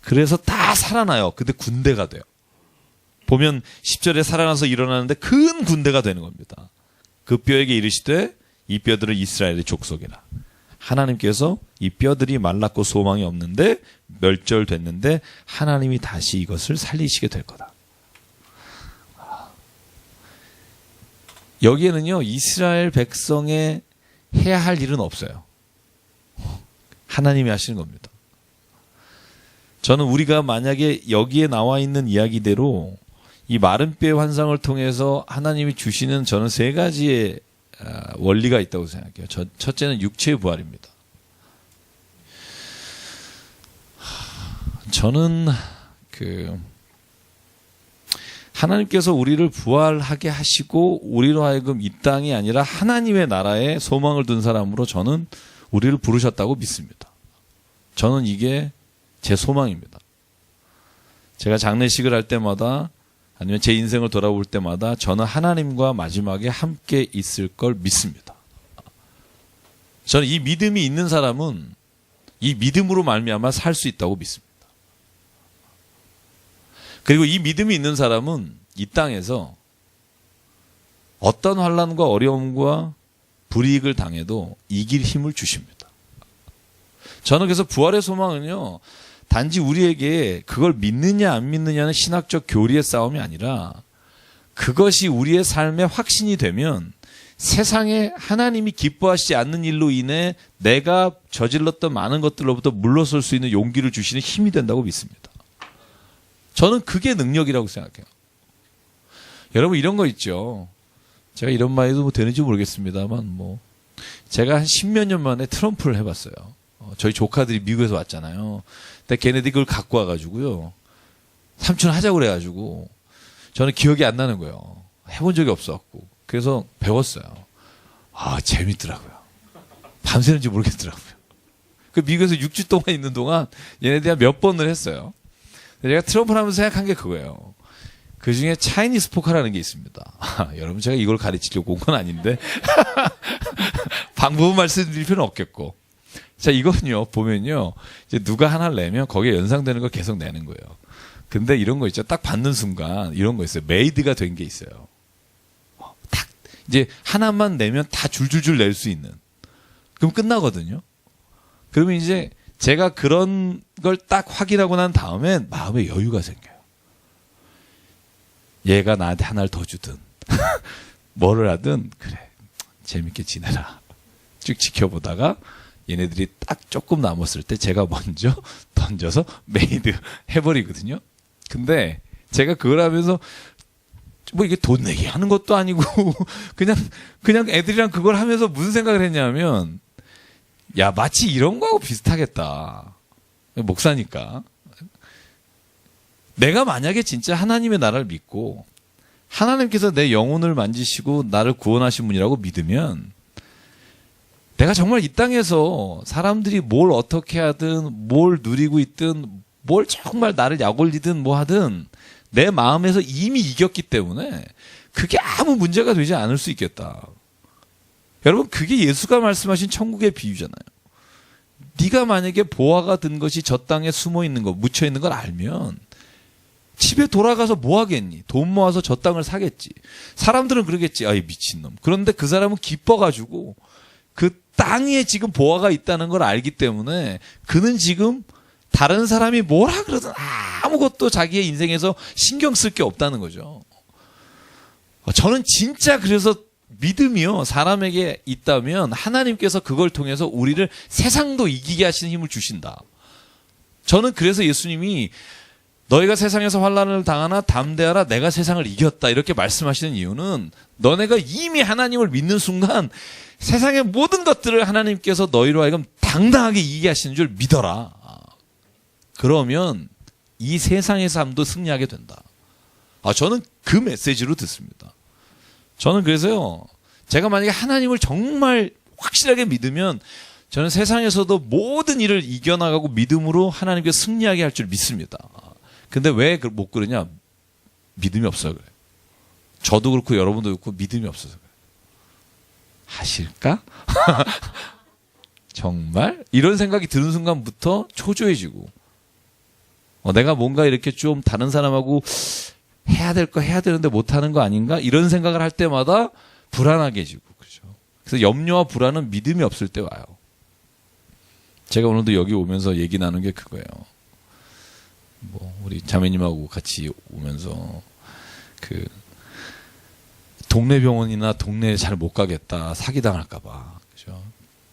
그래서 다 살아나요. 근데 군대가 돼요. 보면 10절에 살아나서 일어나는데 큰 군대가 되는 겁니다. 그 뼈에게 이르시되 이 뼈들은 이스라엘의 족속이라. 하나님께서 이 뼈들이 말랐고 소망이 없는데 멸절됐는데 하나님이 다시 이것을 살리시게 될 거다. 여기에는요, 이스라엘 백성의 해야 할 일은 없어요. 하나님이 하시는 겁니다. 저는 우리가 만약에 여기에 나와 있는 이야기대로 이 마른 뼈의 환상을 통해서 하나님이 주시는 저는 세 가지의 원리가 있다고 생각해요. 첫째는 육체의 부활입니다. 저는 하나님께서 우리를 부활하게 하시고 우리로 하여금 이 땅이 아니라 하나님의 나라에 소망을 둔 사람으로 저는 우리를 부르셨다고 믿습니다. 저는 이게 제 소망입니다. 제가 장례식을 할 때마다 아니면 제 인생을 돌아볼 때마다 저는 하나님과 마지막에 함께 있을 걸 믿습니다. 저는 이 믿음이 있는 사람은 이 믿음으로 말미암아 살 수 있다고 믿습니다. 그리고 이 믿음이 있는 사람은 이 땅에서 어떤 환난과 어려움과 불이익을 당해도 이길 힘을 주십니다. 저는 그래서 부활의 소망은요, 단지 우리에게 그걸 믿느냐 안 믿느냐는 신학적 교리의 싸움이 아니라 그것이 우리의 삶의 확신이 되면 세상에 하나님이 기뻐하시지 않는 일로 인해 내가 저질렀던 많은 것들로부터 물러설 수 있는 용기를 주시는 힘이 된다고 믿습니다. 저는 그게 능력이라고 생각해요. 여러분 이런 거 있죠. 제가 이런 말 해도 되는지 모르겠습니다만 제가 한 10몇 년 만에 트럼프를 해봤어요. 저희 조카들이 미국에서 왔잖아요. 근데 걔네들이 그걸 갖고 와가지고요. 삼촌 하자고 그래가지고 저는 기억이 안 나는 거예요. 해본 적이 없었고. 그래서 배웠어요. 재밌더라고요. 밤새는지 모르겠더라고요. 그 미국에서 6주 동안 있는 동안 얘네들이 한 몇 번을 했어요. 제가 트럼프를 하면서 생각한 게 그거예요. 그 중에 차이니스 포커라는 게 있습니다. 여러분 제가 이걸 가르치려고 온 건 아닌데 방법은 말씀드릴 필요는 없겠고. 자, 이건요 보면요 이제 누가 하나를 내면 거기에 연상되는 걸 계속 내는 거예요. 근데 이런 거 있죠. 딱 받는 순간 이런 거 있어요. 메이드가 된 게 있어요. 딱 이제 하나만 내면 다 줄줄줄 낼 수 있는. 그럼 끝나거든요. 그러면 이제 제가 그런 걸 딱 확인하고 난 다음엔 마음에 여유가 생겨요. 얘가 나한테 하나를 더 주든 뭐를 하든 그래 재밌게 지내라. 쭉 지켜보다가 얘네들이 딱 조금 남았을 때 제가 먼저 던져서 메이드 해버리거든요. 근데 제가 그걸 하면서 이게 돈 내기 하는 것도 아니고 그냥 애들이랑 그걸 하면서 무슨 생각을 했냐면 야, 마치 이런 거하고 비슷하겠다. 목사니까. 내가 만약에 진짜 하나님의 나라를 믿고 하나님께서 내 영혼을 만지시고 나를 구원하신 분이라고 믿으면 내가 정말 이 땅에서 사람들이 뭘 어떻게 하든 뭘 누리고 있든 뭘 정말 나를 약올리든 뭐 하든 내 마음에서 이미 이겼기 때문에 그게 아무 문제가 되지 않을 수 있겠다. 여러분 그게 예수가 말씀하신 천국의 비유잖아요. 네가 만약에 보화가 든 것이 저 땅에 숨어 있는 거, 묻혀 있는 걸 알면 집에 돌아가서 뭐 하겠니? 돈 모아서 저 땅을 사겠지. 사람들은 그러겠지. 이 미친놈. 그런데 그 사람은 기뻐가지고 그 땅에 지금 보화가 있다는 걸 알기 때문에 그는 지금 다른 사람이 뭐라 그러든 아무것도 자기의 인생에서 신경 쓸 게 없다는 거죠. 저는 진짜 그래서 믿음이요 사람에게 있다면 하나님께서 그걸 통해서 우리를 세상도 이기게 하시는 힘을 주신다. 저는 그래서 예수님이 너희가 세상에서 환난을 당하나 담대하라 내가 세상을 이겼다 이렇게 말씀하시는 이유는 너네가 이미 하나님을 믿는 순간 세상의 모든 것들을 하나님께서 너희로 하여금 당당하게 이기게 하시는 줄 믿어라. 그러면 이 세상의 삶도 승리하게 된다. 저는 그 메시지로 듣습니다. 저는 그래서요, 제가 만약에 하나님을 정말 확실하게 믿으면 저는 세상에서도 모든 일을 이겨나가고 믿음으로 하나님께 승리하게 할 줄 믿습니다. 근데 왜 못 그러냐? 믿음이 없어서 그래요. 저도 그렇고 여러분도 그렇고 믿음이 없어서 그래요. 하실까? 정말? 이런 생각이 드는 순간부터 초조해지고 내가 뭔가 이렇게 좀 다른 사람하고 해야 될 거 해야 되는데 못하는 거 아닌가? 이런 생각을 할 때마다 불안하게 지고 그렇죠. 그래서 염려와 불안은 믿음이 없을 때 와요. 제가 오늘도 여기 오면서 얘기 나눈 게 그거예요. 뭐 우리 자매님하고 같이 오면서 그 동네 병원이나 동네에 잘 못 가겠다, 사기당할까 봐. 그죠?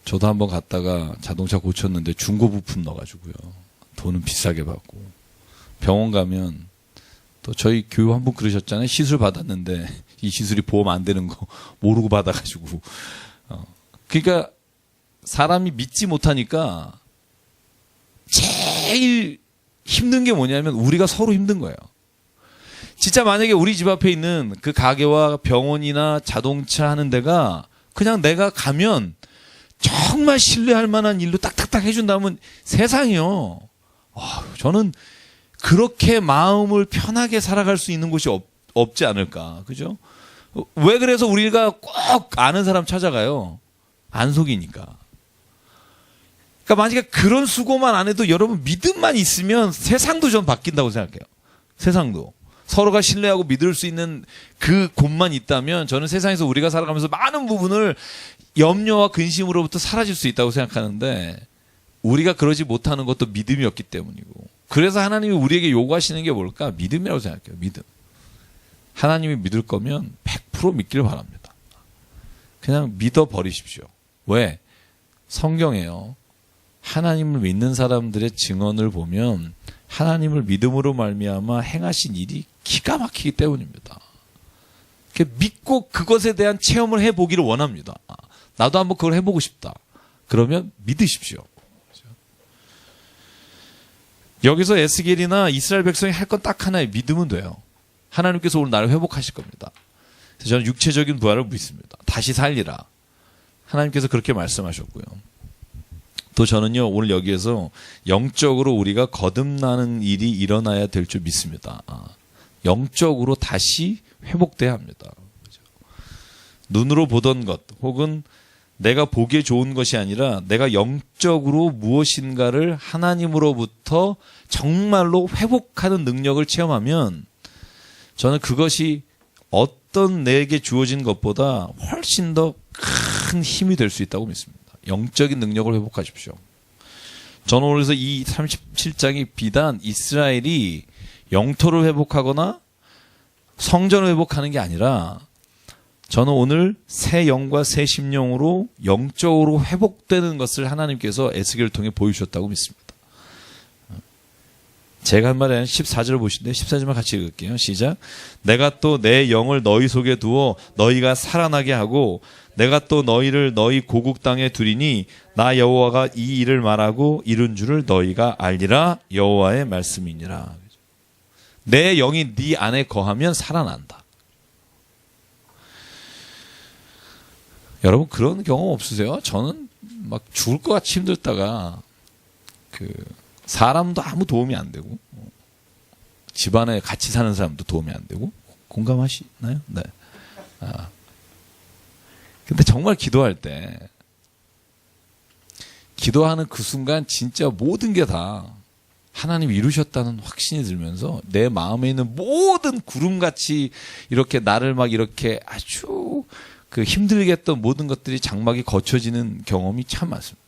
저도 한번 갔다가 자동차 고쳤는데 중고 부품 넣어가지고요. 돈은 비싸게 받고. 병원 가면 또 저희 교육 한 분 그러셨잖아요. 시술 받았는데 이 시술이 보험 안 되는 거 모르고 받아가지고. 그러니까 사람이 믿지 못하니까 제일 힘든 게 뭐냐면 우리가 서로 힘든 거예요. 진짜 만약에 우리 집 앞에 있는 그 가게와 병원이나 자동차 하는 데가 그냥 내가 가면 정말 신뢰할 만한 일로 딱딱딱 해준다면 세상이요. 저는 그렇게 마음을 편하게 살아갈 수 있는 곳이 없지 않을까. 그죠? 왜 그래서 우리가 꼭 아는 사람 찾아가요? 안 속이니까. 그러니까 만약에 그런 수고만 안 해도 여러분 믿음만 있으면 세상도 전 바뀐다고 생각해요. 세상도. 서로가 신뢰하고 믿을 수 있는 그 곳만 있다면 저는 세상에서 우리가 살아가면서 많은 부분을 염려와 근심으로부터 사라질 수 있다고 생각하는데 우리가 그러지 못하는 것도 믿음이 없기 때문이고 그래서 하나님이 우리에게 요구하시는 게 뭘까? 믿음이라고 생각해요. 믿음. 하나님이 믿을 거면 100% 믿기를 바랍니다. 그냥 믿어버리십시오. 왜? 성경에요. 하나님을 믿는 사람들의 증언을 보면 하나님을 믿음으로 말미암아 행하신 일이 기가 막히기 때문입니다. 믿고 그것에 대한 체험을 해보기를 원합니다. 나도 한번 그걸 해보고 싶다. 그러면 믿으십시오. 여기서 에스겔이나 이스라엘 백성이 할 건 딱 하나의 믿으면 돼요. 하나님께서 오늘 나를 회복하실 겁니다. 그래서 저는 육체적인 부활을 믿습니다. 다시 살리라. 하나님께서 그렇게 말씀하셨고요. 또 저는요 오늘 여기에서 영적으로 우리가 거듭나는 일이 일어나야 될 줄 믿습니다. 영적으로 다시 회복돼야 합니다. 눈으로 보던 것 혹은 내가 보기에 좋은 것이 아니라 내가 영적으로 무엇인가를 하나님으로부터 정말로 회복하는 능력을 체험하면 저는 그것이 어떤 내게 주어진 것보다 훨씬 더 큰 힘이 될 수 있다고 믿습니다. 영적인 능력을 회복하십시오. 저는 오늘서 이 37장이 비단 이스라엘이 영토를 회복하거나 성전을 회복하는 게 아니라 저는 오늘 새 영과 새 심령으로 영적으로 회복되는 것을 하나님께서 에스겔을 통해 보여주셨다고 믿습니다. 제가 한 말에 14절을 보시는데 14절만 같이 읽을게요. 시작. 내가 또 내 영을 너희 속에 두어 너희가 살아나게 하고 내가 또 너희를 너희 고국 땅에 두리니 나 여호와가 이 일을 말하고 이룬 줄을 너희가 알리라. 여호와의 말씀이니라. 내 영이 네 안에 거하면 살아난다. 여러분 그런 경험 없으세요? 저는 막 죽을 것 같이 힘들다가 사람도 아무 도움이 안 되고 집안에 같이 사는 사람도 도움이 안 되고 공감하시나요? 네. 근데 정말 기도할 때 기도하는 그 순간 진짜 모든 게 다 하나님이 이루셨다는 확신이 들면서 내 마음에 있는 모든 구름같이 이렇게 나를 막 이렇게 아주 힘들게 했던 모든 것들이 장막이 거쳐지는 경험이 참 많습니다.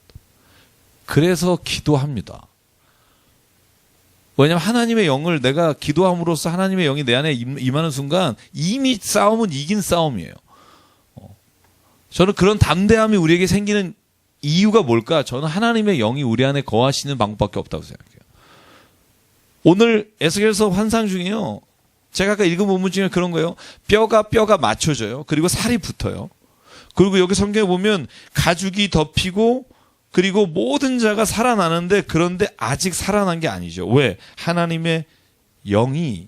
그래서 기도합니다. 왜냐하면 하나님의 영을 내가 기도함으로써 하나님의 영이 내 안에 임하는 순간 이미 싸움은 이긴 싸움이에요. 저는 그런 담대함이 우리에게 생기는 이유가 뭘까? 저는 하나님의 영이 우리 안에 거하시는 방법밖에 없다고 생각해요. 오늘 에스겔서 환상 중에요. 제가 아까 읽은 본문 중에 그런 거예요. 뼈가 맞춰져요. 그리고 살이 붙어요. 그리고 여기 성경에 보면 가죽이 덮이고 그리고 모든 자가 살아나는데 그런데 아직 살아난 게 아니죠. 왜? 하나님의 영이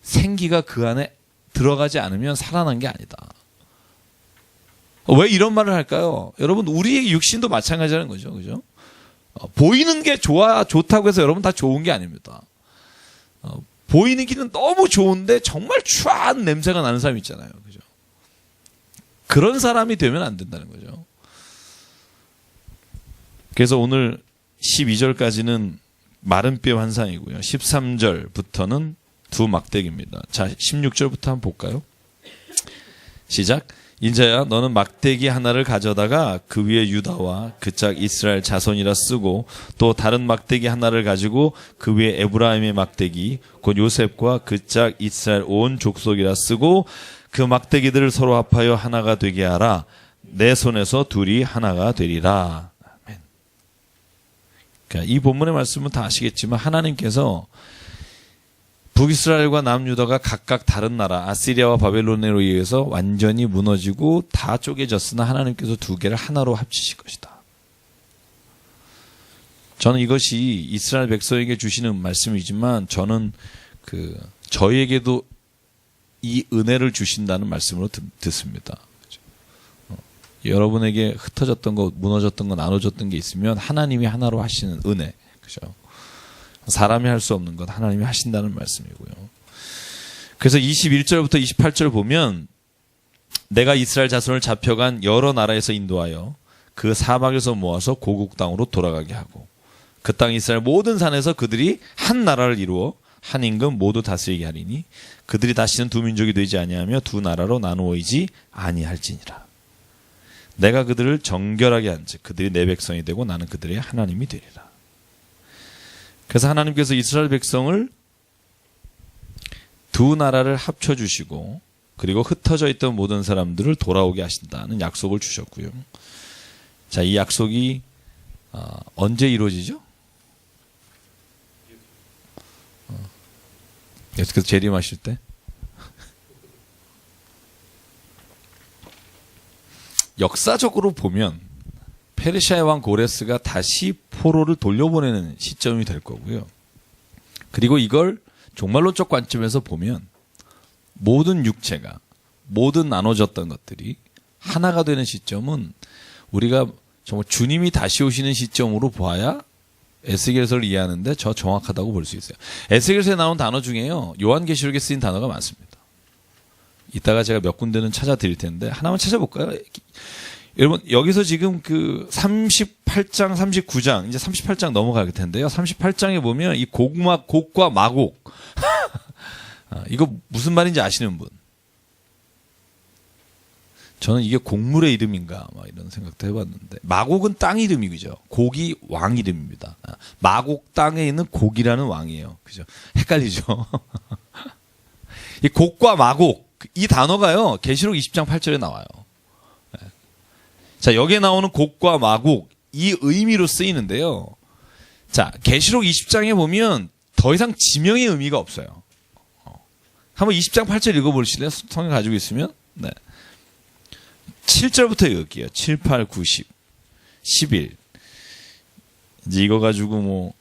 생기가 그 안에 들어가지 않으면 살아난 게 아니다. 왜 이런 말을 할까요? 여러분 우리의 육신도 마찬가지라는 거죠. 그죠? 보이는 게 좋다고 해서 여러분 다 좋은 게 아닙니다. 보이는 길은 너무 좋은데 정말 추한 냄새가 나는 사람이 있잖아요. 그죠? 그런 사람이 되면 안 된다는 거죠. 그래서 오늘 12절까지는 마른 뼈 환상이고요. 13절부터는 두 막대기입니다. 자, 16절부터 한번 볼까요? 시작. 인자야 너는 막대기 하나를 가져다가 그 위에 유다와 그 짝 이스라엘 자손이라 쓰고 또 다른 막대기 하나를 가지고 그 위에 에브라임의 막대기 곧 요셉과 그 짝 이스라엘 온 족속이라 쓰고 그 막대기들을 서로 합하여 하나가 되게 하라. 내 손에서 둘이 하나가 되리라. 아멘. 그러니까 이 본문의 말씀은 다 아시겠지만 하나님께서 북이스라엘과 남유다가 각각 다른 나라 아시리아와 바벨론에 의해서 완전히 무너지고 다 쪼개졌으나 하나님께서 두 개를 하나로 합치실 것이다. 저는 이것이 이스라엘 백성에게 주시는 말씀이지만 저는 저희에게도 이 은혜를 주신다는 말씀으로 듣습니다. 여러분에게 흩어졌던 거, 무너졌던 거, 나눠졌던 게 있으면 하나님이 하나로 하시는 은혜, 그죠? 사람이 할 수 없는 것 하나님이 하신다는 말씀이고요. 그래서 21절부터 28절 보면 내가 이스라엘 자손을 잡혀간 여러 나라에서 인도하여 그 사막에서 모아서 고국 땅으로 돌아가게 하고 그 땅 이스라엘 모든 산에서 그들이 한 나라를 이루어 한 임금 모두 다스리게 하리니 그들이 다시는 두 민족이 되지 아니하며 두 나라로 나누어지지 아니할지니라. 내가 그들을 정결하게 한즉 그들이 내 백성이 되고 나는 그들의 하나님이 되리라. 그래서 하나님께서 이스라엘 백성을 두 나라를 합쳐주시고 그리고 흩어져 있던 모든 사람들을 돌아오게 하신다는 약속을 주셨고요. 자, 이 약속이 언제 이루어지죠? 계속해서 재림하실 때? 역사적으로 보면 페르시아의 왕 고레스가 다시 포로를 돌려보내는 시점이 될 거고요. 그리고 이걸 종말론적 관점에서 보면 모든 육체가 모든 나눠졌던 것들이 하나가 되는 시점은 우리가 정말 주님이 다시 오시는 시점으로 봐야 에스겔서를 이해하는데 저 정확하다고 볼 수 있어요. 에스겔서에 나온 단어 중에요. 요한계시록에 쓰인 단어가 많습니다. 이따가 제가 몇 군데는 찾아드릴 텐데 하나만 찾아볼까요? 여러분 여기서 지금 그 38장, 39장 이제 38장 넘어갈 텐데요. 38장에 보면 이 곡과 마곡 이거 무슨 말인지 아시는 분? 저는 이게 곡물의 이름인가 막 이런 생각도 해봤는데 마곡은 땅 이름이죠. 곡이 왕 이름입니다. 마곡 땅에 있는 곡이라는 왕이에요. 그죠? 헷갈리죠? 이 곡과 마곡 이 단어가요. 계시록 20장 8절에 나와요. 자, 여기에 나오는 곡과 마곡 이 의미로 쓰이는데요. 자, 계시록 20장에 보면 더 이상 지명의 의미가 없어요. 한번 20장 8절 읽어보실래요? 성경 가지고 있으면. 네. 7절부터 읽을게요. 7, 8, 9, 10, 11. 이제 이거 가지고 뭐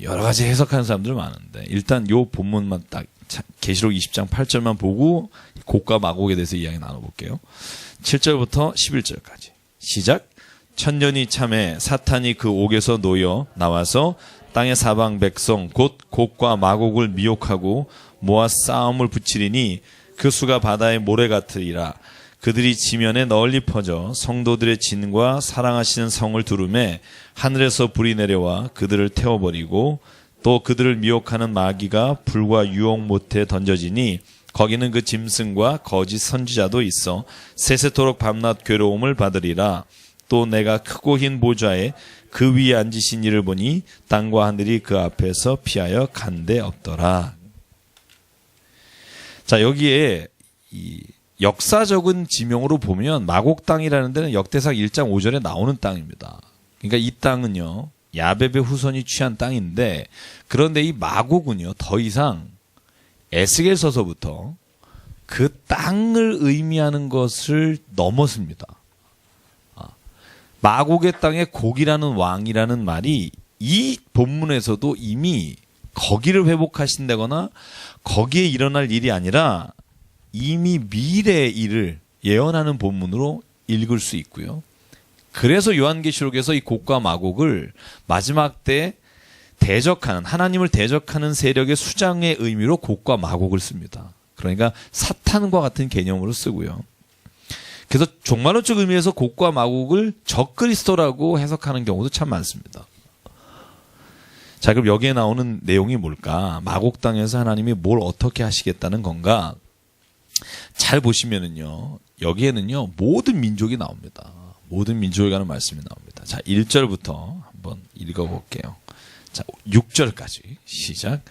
여러 가지 해석하는 사람들 많은데 일단 요 본문만 딱 계시록 20장 8절만 보고 곡과 마곡에 대해서 이야기 나눠볼게요. 7절부터 11절까지 시작. 천년이 참에 사탄이 그 옥에서 놓여 나와서 땅의 사방 백성 곧 곡과 마곡을 미혹하고 모아 싸움을 붙이리니 그 수가 바다의 모래 같으리라. 그들이 지면에 널리 퍼져 성도들의 진과 사랑하시는 성을 두루매 하늘에서 불이 내려와 그들을 태워버리고 또 그들을 미혹하는 마귀가 불과 유혹 못해 던져지니 거기는 그 짐승과 거짓 선지자도 있어 세세토록 밤낮 괴로움을 받으리라. 또 내가 크고 흰 보좌에 그 위에 앉으신 이를 보니 땅과 하늘이 그 앞에서 피하여 간데 없더라. 자, 여기에 이 역사적인 지명으로 보면 마곡 땅이라는 데는 역대상 1장 5절에 나오는 땅입니다. 그러니까 이 땅은요 야베베 후손이 취한 땅인데 그런데 이 마곡은요 더 이상 에스겔서서부터 그 땅을 의미하는 것을 넘었습니다. 마곡의 땅에 곡이라는 왕이라는 말이 이 본문에서도 이미 거기를 회복하신다거나 거기에 일어날 일이 아니라 이미 미래의 일을 예언하는 본문으로 읽을 수 있고요. 그래서 요한계시록에서 이 곡과 마곡을 마지막 때 대적하는 하나님을 대적하는 세력의 수장의 의미로 곡과 마곡을 씁니다. 그러니까 사탄과 같은 개념으로 쓰고요. 그래서 종말론적 의미에서 곡과 마곡을 적그리스도라고 해석하는 경우도 참 많습니다. 자, 그럼 여기에 나오는 내용이 뭘까? 마곡 땅에서 하나님이 뭘 어떻게 하시겠다는 건가? 잘 보시면은요, 여기에는요, 모든 민족이 나옵니다. 모든 민족에 관한 말씀이 나옵니다. 자, 1절부터 한번 읽어볼게요. 자, 6절까지 시작.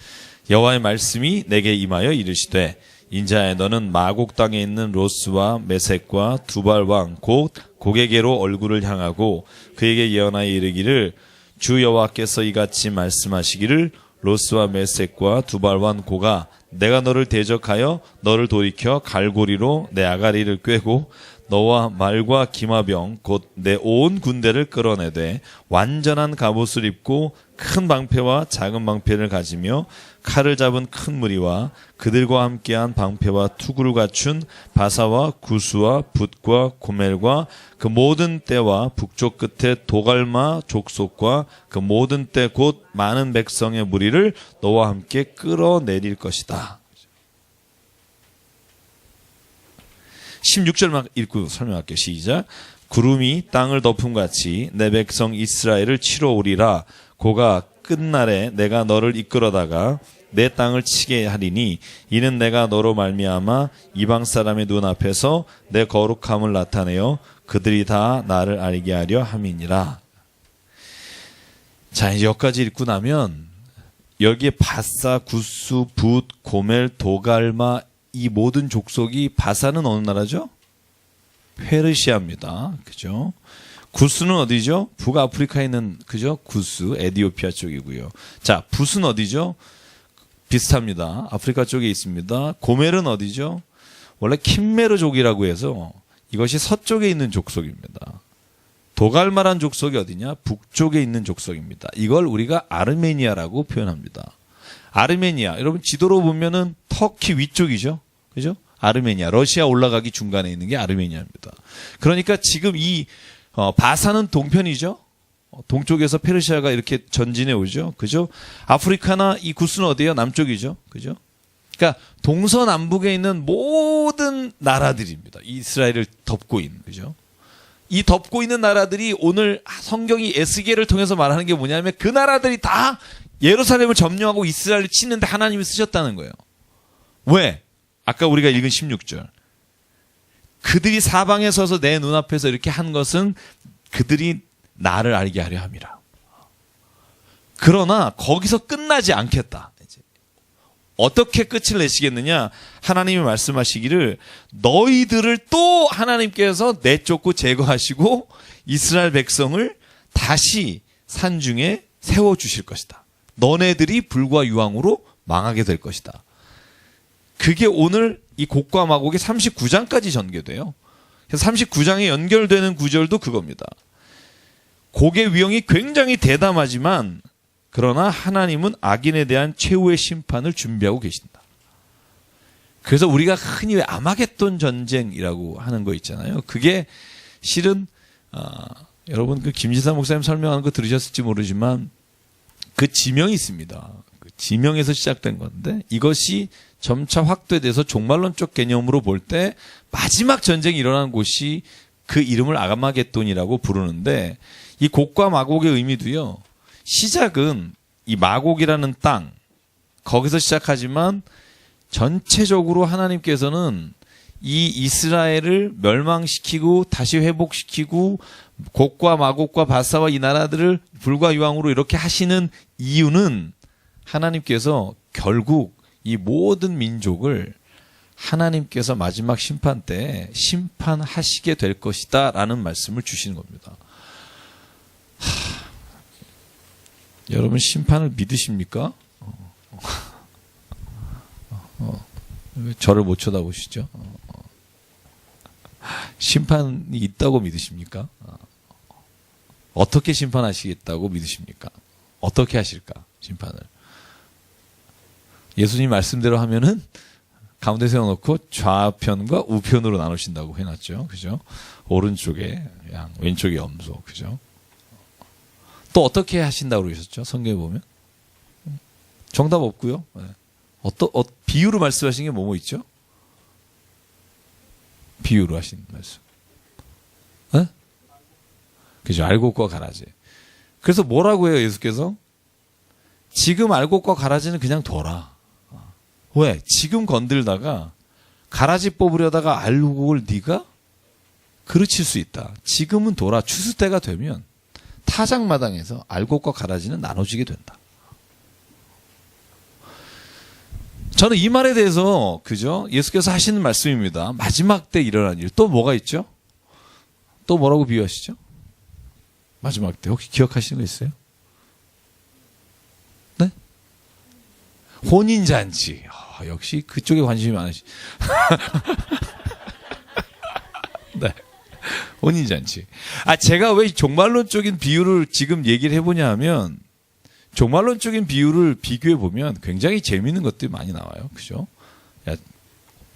여호와의 말씀이 내게 임하여 이르시되 인자야 너는 마곡 땅에 있는 로스와 메섹과 두발 왕 곧 고게게로 얼굴을 향하고 그에게 예언하여 이르기를 주 여호와께서 이같이 말씀하시기를 로스와 메섹과 두발 왕 고가 내가 너를 대적하여 너를 돌이켜 갈고리로 내 아가리를 꿰고 너와 말과 기마병 곧 내 온 군대를 끌어내되 완전한 갑옷을 입고 큰 방패와 작은 방패를 가지며 칼을 잡은 큰 무리와 그들과 함께한 방패와 투구를 갖춘 바사와 구스와 붓과 고멜과 그 모든 떼와 북쪽 끝에 도갈마 족속과 그 모든 떼 곧 많은 백성의 무리를 너와 함께 끌어내릴 것이다. 16절만 읽고 설명할게요. 시작. 구름이 땅을 덮음같이 내 백성 이스라엘을 치러 오리라. 고가 끝날에 내가 너를 이끌어다가 내 땅을 치게 하리니 이는 내가 너로 말미암아 이방 사람의 눈앞에서 내 거룩함을 나타내어 그들이 다 나를 알게 하려 함이니라. 자, 이제 여기까지 읽고 나면 여기에 바사, 구스, 붓, 고멜, 도갈마 이 모든 족속이 바사는 어느 나라죠? 페르시아입니다. 그죠? 구스는 어디죠? 북아프리카에 있는 그죠? 구스, 에티오피아 쪽이고요. 자, 붓은 어디죠? 비슷합니다. 아프리카 쪽에 있습니다. 고멜은 어디죠? 원래 킴메르족이라고 해서 이것이 서쪽에 있는 족속입니다. 도갈마란 족속이 어디냐? 북쪽에 있는 족속입니다. 이걸 우리가 아르메니아라고 표현합니다. 아르메니아, 여러분 지도로 보면은 터키 위쪽이죠. 그죠? 아르메니아, 러시아 올라가기 중간에 있는 게 아르메니아입니다. 그러니까 지금 이 바사는 동편이죠. 동쪽에서 페르시아가 이렇게 전진해 오죠. 그죠? 아프리카나 이 구스는 어디예요? 남쪽이죠. 그죠? 그러니까 동서남북에 있는 모든 나라들입니다. 이스라엘을 덮고 있는. 그죠? 이 덮고 있는 나라들이 오늘 성경이 에스겔을 통해서 말하는 게 뭐냐면 그 나라들이 다 예루살렘을 점령하고 이스라엘을 치는데 하나님이 쓰셨다는 거예요. 왜? 아까 우리가 읽은 16절. 그들이 사방에 서서 내 눈앞에서 이렇게 한 것은 그들이 나를 알게 하려 함이라. 그러나 거기서 끝나지 않겠다. 어떻게 끝을 내시겠느냐? 하나님이 말씀하시기를 너희들을 또 하나님께서 내쫓고 제거하시고 이스라엘 백성을 다시 산중에 세워주실 것이다. 너네들이 불과 유황으로 망하게 될 것이다. 그게 오늘 이 곡과 마곡의 39장까지 전개돼요. 그래서 39장에 연결되는 구절도 그겁니다. 곡의 위형이 굉장히 대담하지만 그러나 하나님은 악인에 대한 최후의 심판을 준비하고 계신다. 그래서 우리가 흔히 왜 아마겟돈 전쟁이라고 하는 거 있잖아요. 그게 실은 여러분 그 김지사 목사님 설명하는 거 들으셨을지 모르지만 그 지명이 있습니다. 그 지명에서 시작된 건데 이것이 점차 확대돼서 종말론적 개념으로 볼 때 마지막 전쟁이 일어나는 곳이 그 이름을 아마겟돈이라고 부르는데 이 곡과 마곡의 의미도요. 시작은 이 마곡이라는 땅 거기서 시작하지만 전체적으로 하나님께서는 이 이스라엘을 멸망시키고 다시 회복시키고 곡과 마곡과 바사와 이 나라들을 불과 유황으로 이렇게 하시는 이유는 하나님께서 결국 이 모든 민족을 하나님께서 마지막 심판 때 심판하시게 될 것이다 라는 말씀을 주시는 겁니다. 여러분 심판을 믿으십니까? 왜 저를 못 쳐다보시죠? 심판이 있다고 믿으십니까? 어떻게 심판하시겠다고 믿으십니까? 어떻게 하실까? 심판을. 예수님 말씀대로 하면은 가운데 세워놓고 좌편과 우편으로 나누신다고 해놨죠. 그죠? 오른쪽에 양, 왼쪽에 염소. 그죠? 또 어떻게 하신다고 그러셨죠? 성경에 보면. 정답 없고요. 네. 비유로 말씀하신 게 뭐뭐 있죠? 비유로 하신 말씀. 네? 그죠? 알곡과 가라지. 그래서 뭐라고 해요, 예수께서? 지금 알곡과 가라지는 그냥 둬라. 왜? 지금 건들다가 가라지 뽑으려다가 알곡을 네가 그르칠 수 있다. 지금은 돌아 추수 때가 되면 타작마당에서 알곡과 가라지는 나눠지게 된다. 저는 이 말에 대해서 그죠? 예수께서 하시는 말씀입니다. 마지막 때 일어난 일. 또 뭐가 있죠? 또 뭐라고 비유하시죠? 마지막 때 혹시 기억하시는 거 있어요? 네? 혼인잔치. 역시 그쪽에 관심이 많으시. 네. 혼인잔치. 제가 왜 종말론적인 비유를 지금 얘기를 해보냐 하면, 종말론적인 비유를 비교해 보면 굉장히 재미있는 것들이 많이 나와요. 그죠?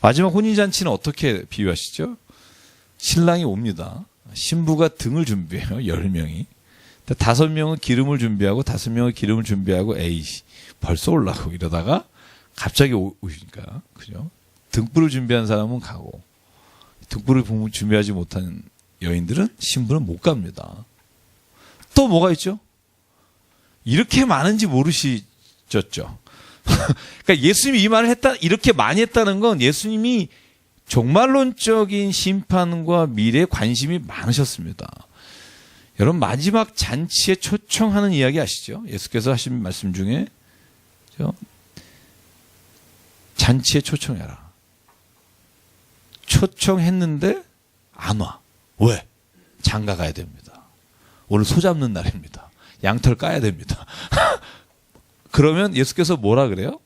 마지막 혼인잔치는 어떻게 비유하시죠? 신랑이 옵니다. 신부가 등을 준비해요. 10명이. 5명은 기름을 준비하고 5명은 기름을 준비하고 에이씨 벌써 올라가고 이러다가 갑자기 오시니까 그죠? 등불을 준비한 사람은 가고 등불을 준비하지 못한 여인들은 신부는 못 갑니다. 또 뭐가 있죠? 이렇게 많은지 모르시죠? 그러니까 예수님이 이 말을 이렇게 많이 했다는 건 예수님이 종말론적인 심판과 미래에 관심이 많으셨습니다. 여러분 마지막 잔치에 초청하는 이야기 아시죠? 예수께서 하신 말씀 중에 잔치에 초청해라. 초청했는데 안 와. 왜? 장가 가야 됩니다. 오늘 소 잡는 날입니다. 양털 까야 됩니다. 그러면 예수께서 뭐라 그래요?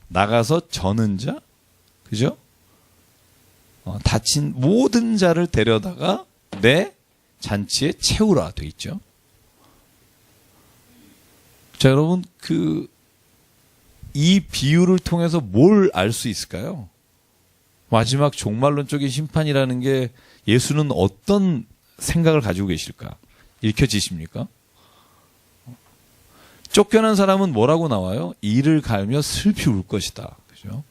나가서 저는 자, 그죠? 다친 모든 자를 데려다가 내 잔치에 채우라 돼 있죠. 자, 여러분 이 비유를 통해서 뭘 알 수 있을까요? 마지막 종말론적인 심판이라는 게 예수는 어떤 생각을 가지고 계실까? 읽혀지십니까? 쫓겨난 사람은 뭐라고 나와요? 이를 갈며 슬피 울 것이다. 그죠?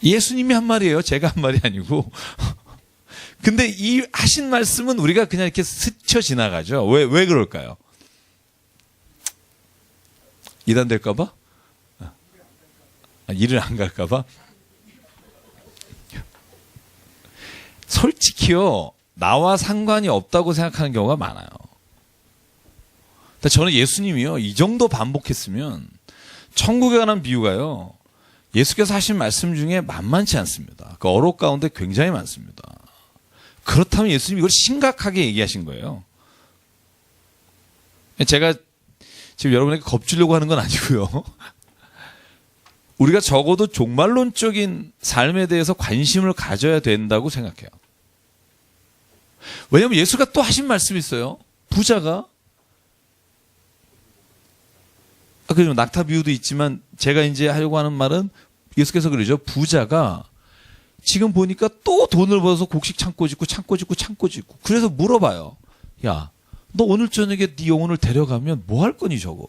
예수님이 한 말이에요. 제가 한 말이 아니고. 근데 이 하신 말씀은 우리가 그냥 이렇게 스쳐 지나가죠. 왜 그럴까요? 이단될까봐? 일을 안 갈까봐? 솔직히요, 나와 상관이 없다고 생각하는 경우가 많아요. 저는 예수님이요, 이 정도 반복했으면 천국에 관한 비유가요, 예수께서 하신 말씀 중에 만만치 않습니다. 그 어록 가운데 굉장히 많습니다. 그렇다면 예수님이 이걸 심각하게 얘기하신 거예요. 제가 지금 여러분에게 겁주려고 하는 건 아니고요. 우리가 적어도 종말론적인 삶에 대해서 관심을 가져야 된다고 생각해요. 왜냐하면 예수가 또 하신 말씀이 있어요. 부자가 그죠, 낙타 비유도 있지만 제가 이제 하려고 하는 말은 예수께서 그러죠. 부자가 지금 보니까 또 돈을 벌어서 곡식 창고 짓고 그래서 물어봐요. 야, 너 오늘 저녁에 네 영혼을 데려가면 뭐 할 거니 저거?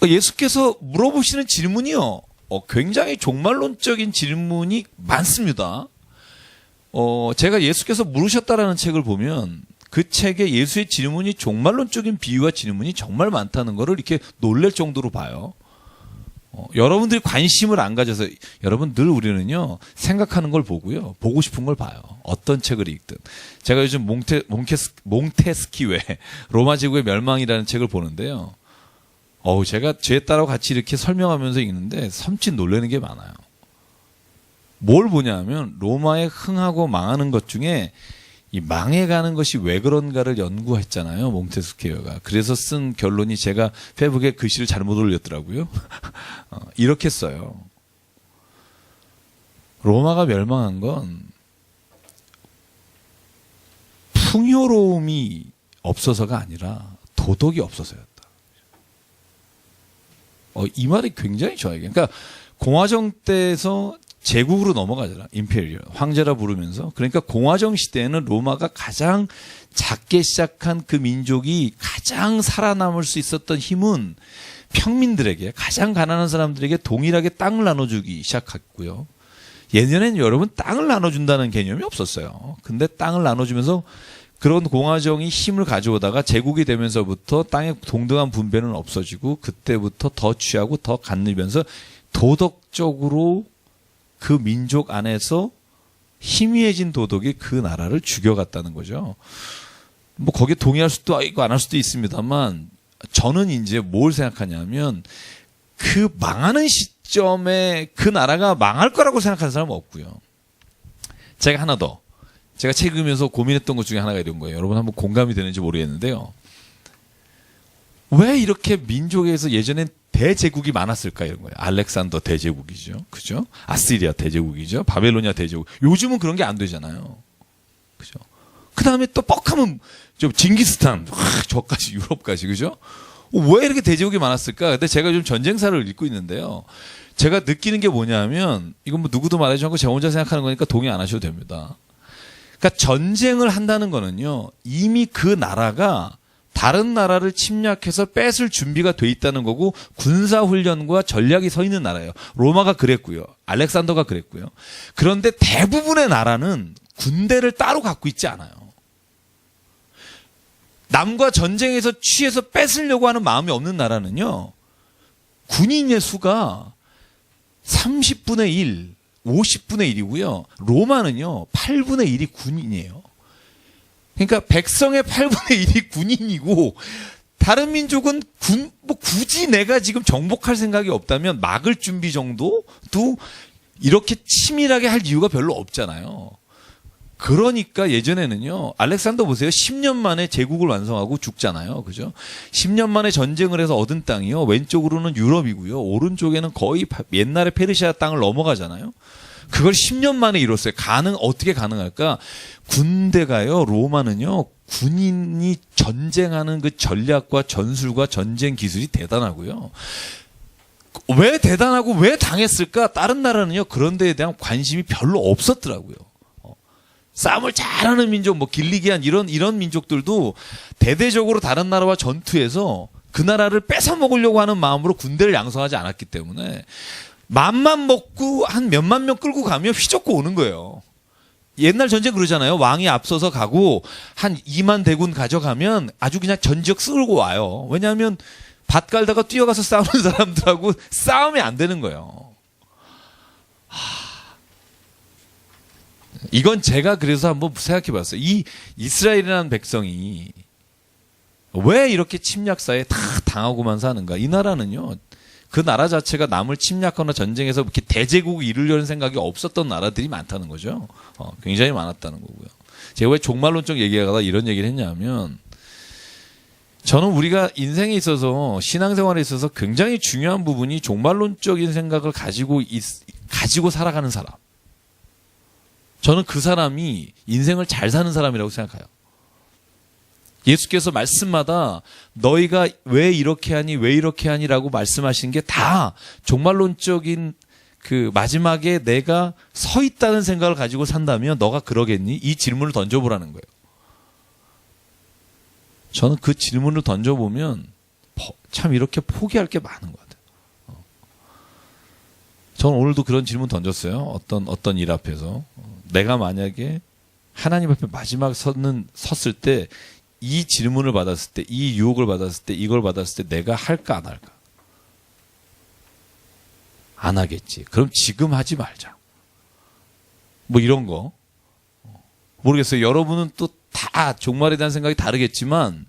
예수께서 물어보시는 질문이요, 굉장히 종말론적인 질문이 많습니다. 제가 예수께서 물으셨다라는 책을 보면 그 책에 예수의 질문이 종말론적인 비유와 질문이 정말 많다는 것을 이렇게 놀랄 정도로 봐요. 여러분들이 관심을 안 가져서, 여러분 늘 우리는요, 생각하는 걸 보고요, 보고 싶은 걸 봐요. 어떤 책을 읽든. 제가 요즘 몽테스키웨 로마 제국의 멸망이라는 책을 보는데요. 제가 제 딸하고 같이 이렇게 설명하면서 읽는데 섬찟 놀라는 게 많아요. 뭘 보냐면 로마의 흥하고 망하는 것 중에 이 망해가는 것이 왜 그런가를 연구했잖아요, 몽테스키웨가. 그래서 쓴 결론이, 제가 페북에 글씨를 잘못 올렸더라고요. 이렇게 써요. 로마가 멸망한 건 풍요로움이 없어서가 아니라 도덕이 없어서였다. 이 말이 굉장히 좋아요. 그러니까 공화정 때에서 제국으로 넘어가잖아. 임페리얼. 황제라 부르면서. 그러니까 공화정 시대에는 로마가 가장 작게 시작한 그 민족이 가장 살아남을 수 있었던 힘은 평민들에게, 가장 가난한 사람들에게 동일하게 땅을 나눠주기 시작했고요. 예전에는 여러분 땅을 나눠준다는 개념이 없었어요. 근데 땅을 나눠주면서 그런 공화정이 힘을 가져오다가 제국이 되면서부터 땅의 동등한 분배는 없어지고 그때부터 더 취하고 더 갖누면서 도덕적으로 그 민족 안에서 희미해진 도덕이 그 나라를 죽여갔다는 거죠. 뭐 거기에 동의할 수도 있고 안 할 수도 있습니다만 저는 이제 뭘 생각하냐면 그 망하는 시점에 그 나라가 망할 거라고 생각하는 사람은 없고요. 제가 하나 더. 제가 책 읽으면서 고민했던 것 중에 하나가 이런 거예요. 여러분 한번 공감이 되는지 모르겠는데요. 왜 이렇게 민족에서 예전엔 대제국이 많았을까 이런 거예요. 알렉산더 대제국이죠. 그죠? 아시리아 대제국이죠. 바벨로니아 대제국. 요즘은 그런 게 안 되잖아요. 그죠? 그 다음에 또 뻑하면 좀 징기스탄, 저까지 유럽까지. 그죠? 왜 이렇게 대제국이 많았을까? 근데 제가 좀 전쟁사를 읽고 있는데요. 제가 느끼는 게 뭐냐면 이건 뭐 누구도 말해주지 않고 제가 혼자 생각하는 거니까 동의 안 하셔도 됩니다. 그러니까 전쟁을 한다는 거는요. 이미 그 나라가 다른 나라를 침략해서 뺏을 준비가 돼 있다는 거고 군사훈련과 전략이 서 있는 나라예요. 로마가 그랬고요. 알렉산더가 그랬고요. 그런데 대부분의 나라는 군대를 따로 갖고 있지 않아요. 남과 전쟁에서 취해서 뺏으려고 하는 마음이 없는 나라는요. 군인의 수가 30분의 1, 50분의 1이고요. 로마는요. 8분의 1이 군인이에요. 그러니까 백성의 8분의 1이 군인이고 다른 민족은 뭐 굳이 내가 지금 정복할 생각이 없다면 막을 준비 정도도 이렇게 치밀하게 할 이유가 별로 없잖아요. 그러니까 예전에는요. 알렉산더 보세요. 10년 만에 제국을 완성하고 죽잖아요. 그죠? 10년 만에 전쟁을 해서 얻은 땅이요. 왼쪽으로는 유럽이고요. 오른쪽에는 거의 옛날에 페르시아 땅을 넘어가잖아요. 그걸 10년 만에 이뤘어요. 어떻게 가능할까? 군대가요, 로마는요, 군인이 전쟁하는 그 전략과 전술과 전쟁 기술이 대단하고요. 왜 대단하고 왜 당했을까? 다른 나라는요, 그런 데에 대한 관심이 별로 없었더라고요. 싸움을 잘하는 민족, 뭐 길리기안 이런 민족들도 대대적으로 다른 나라와 전투해서 그 나라를 뺏어 먹으려고 하는 마음으로 군대를 양성하지 않았기 때문에 맘만 먹고 한 몇만 명 끌고 가면 휘젓고 오는 거예요. 옛날 전쟁 그러잖아요. 왕이 앞서서 가고 한 2만 대군 가져가면 아주 그냥 전 지역 쓸고 와요. 왜냐하면 밭 갈다가 뛰어가서 싸우는 사람들하고 싸움이 안 되는 거예요. 이건 제가 그래서 한번 생각해 봤어요. 이 이스라엘이라는 백성이 왜 이렇게 침략사에 다 당하고만 사는가? 이 나라는요. 그 나라 자체가 남을 침략하거나 전쟁에서 이렇게 대제국을 이루려는 생각이 없었던 나라들이 많다는 거죠. 굉장히 많았다는 거고요. 제가 왜 종말론적 얘기하다가 이런 얘기를 했냐면 저는 우리가 인생에 있어서 신앙생활에 있어서 굉장히 중요한 부분이 종말론적인 생각을 가지고 살아가는 사람. 저는 그 사람이 인생을 잘 사는 사람이라고 생각해요. 예수께서 말씀마다 너희가 왜 이렇게 하니 왜 이렇게 하니라고 말씀하신 게 다 종말론적인 그 마지막에 내가 서 있다는 생각을 가지고 산다면 너가 그러겠니? 이 질문을 던져보라는 거예요. 저는 그 질문을 던져보면 참 이렇게 포기할 게 많은 것 같아요. 저는 오늘도 그런 질문 던졌어요. 어떤 일 앞에서 내가 만약에 하나님 앞에 마지막 섰을 때 이 질문을 받았을 때, 이 유혹을 받았을 때, 이걸 받았을 때 내가 할까 안 할까? 안 하겠지. 그럼 지금 하지 말자. 뭐 이런 거. 모르겠어요. 여러분은 또 다 종말에 대한 생각이 다르겠지만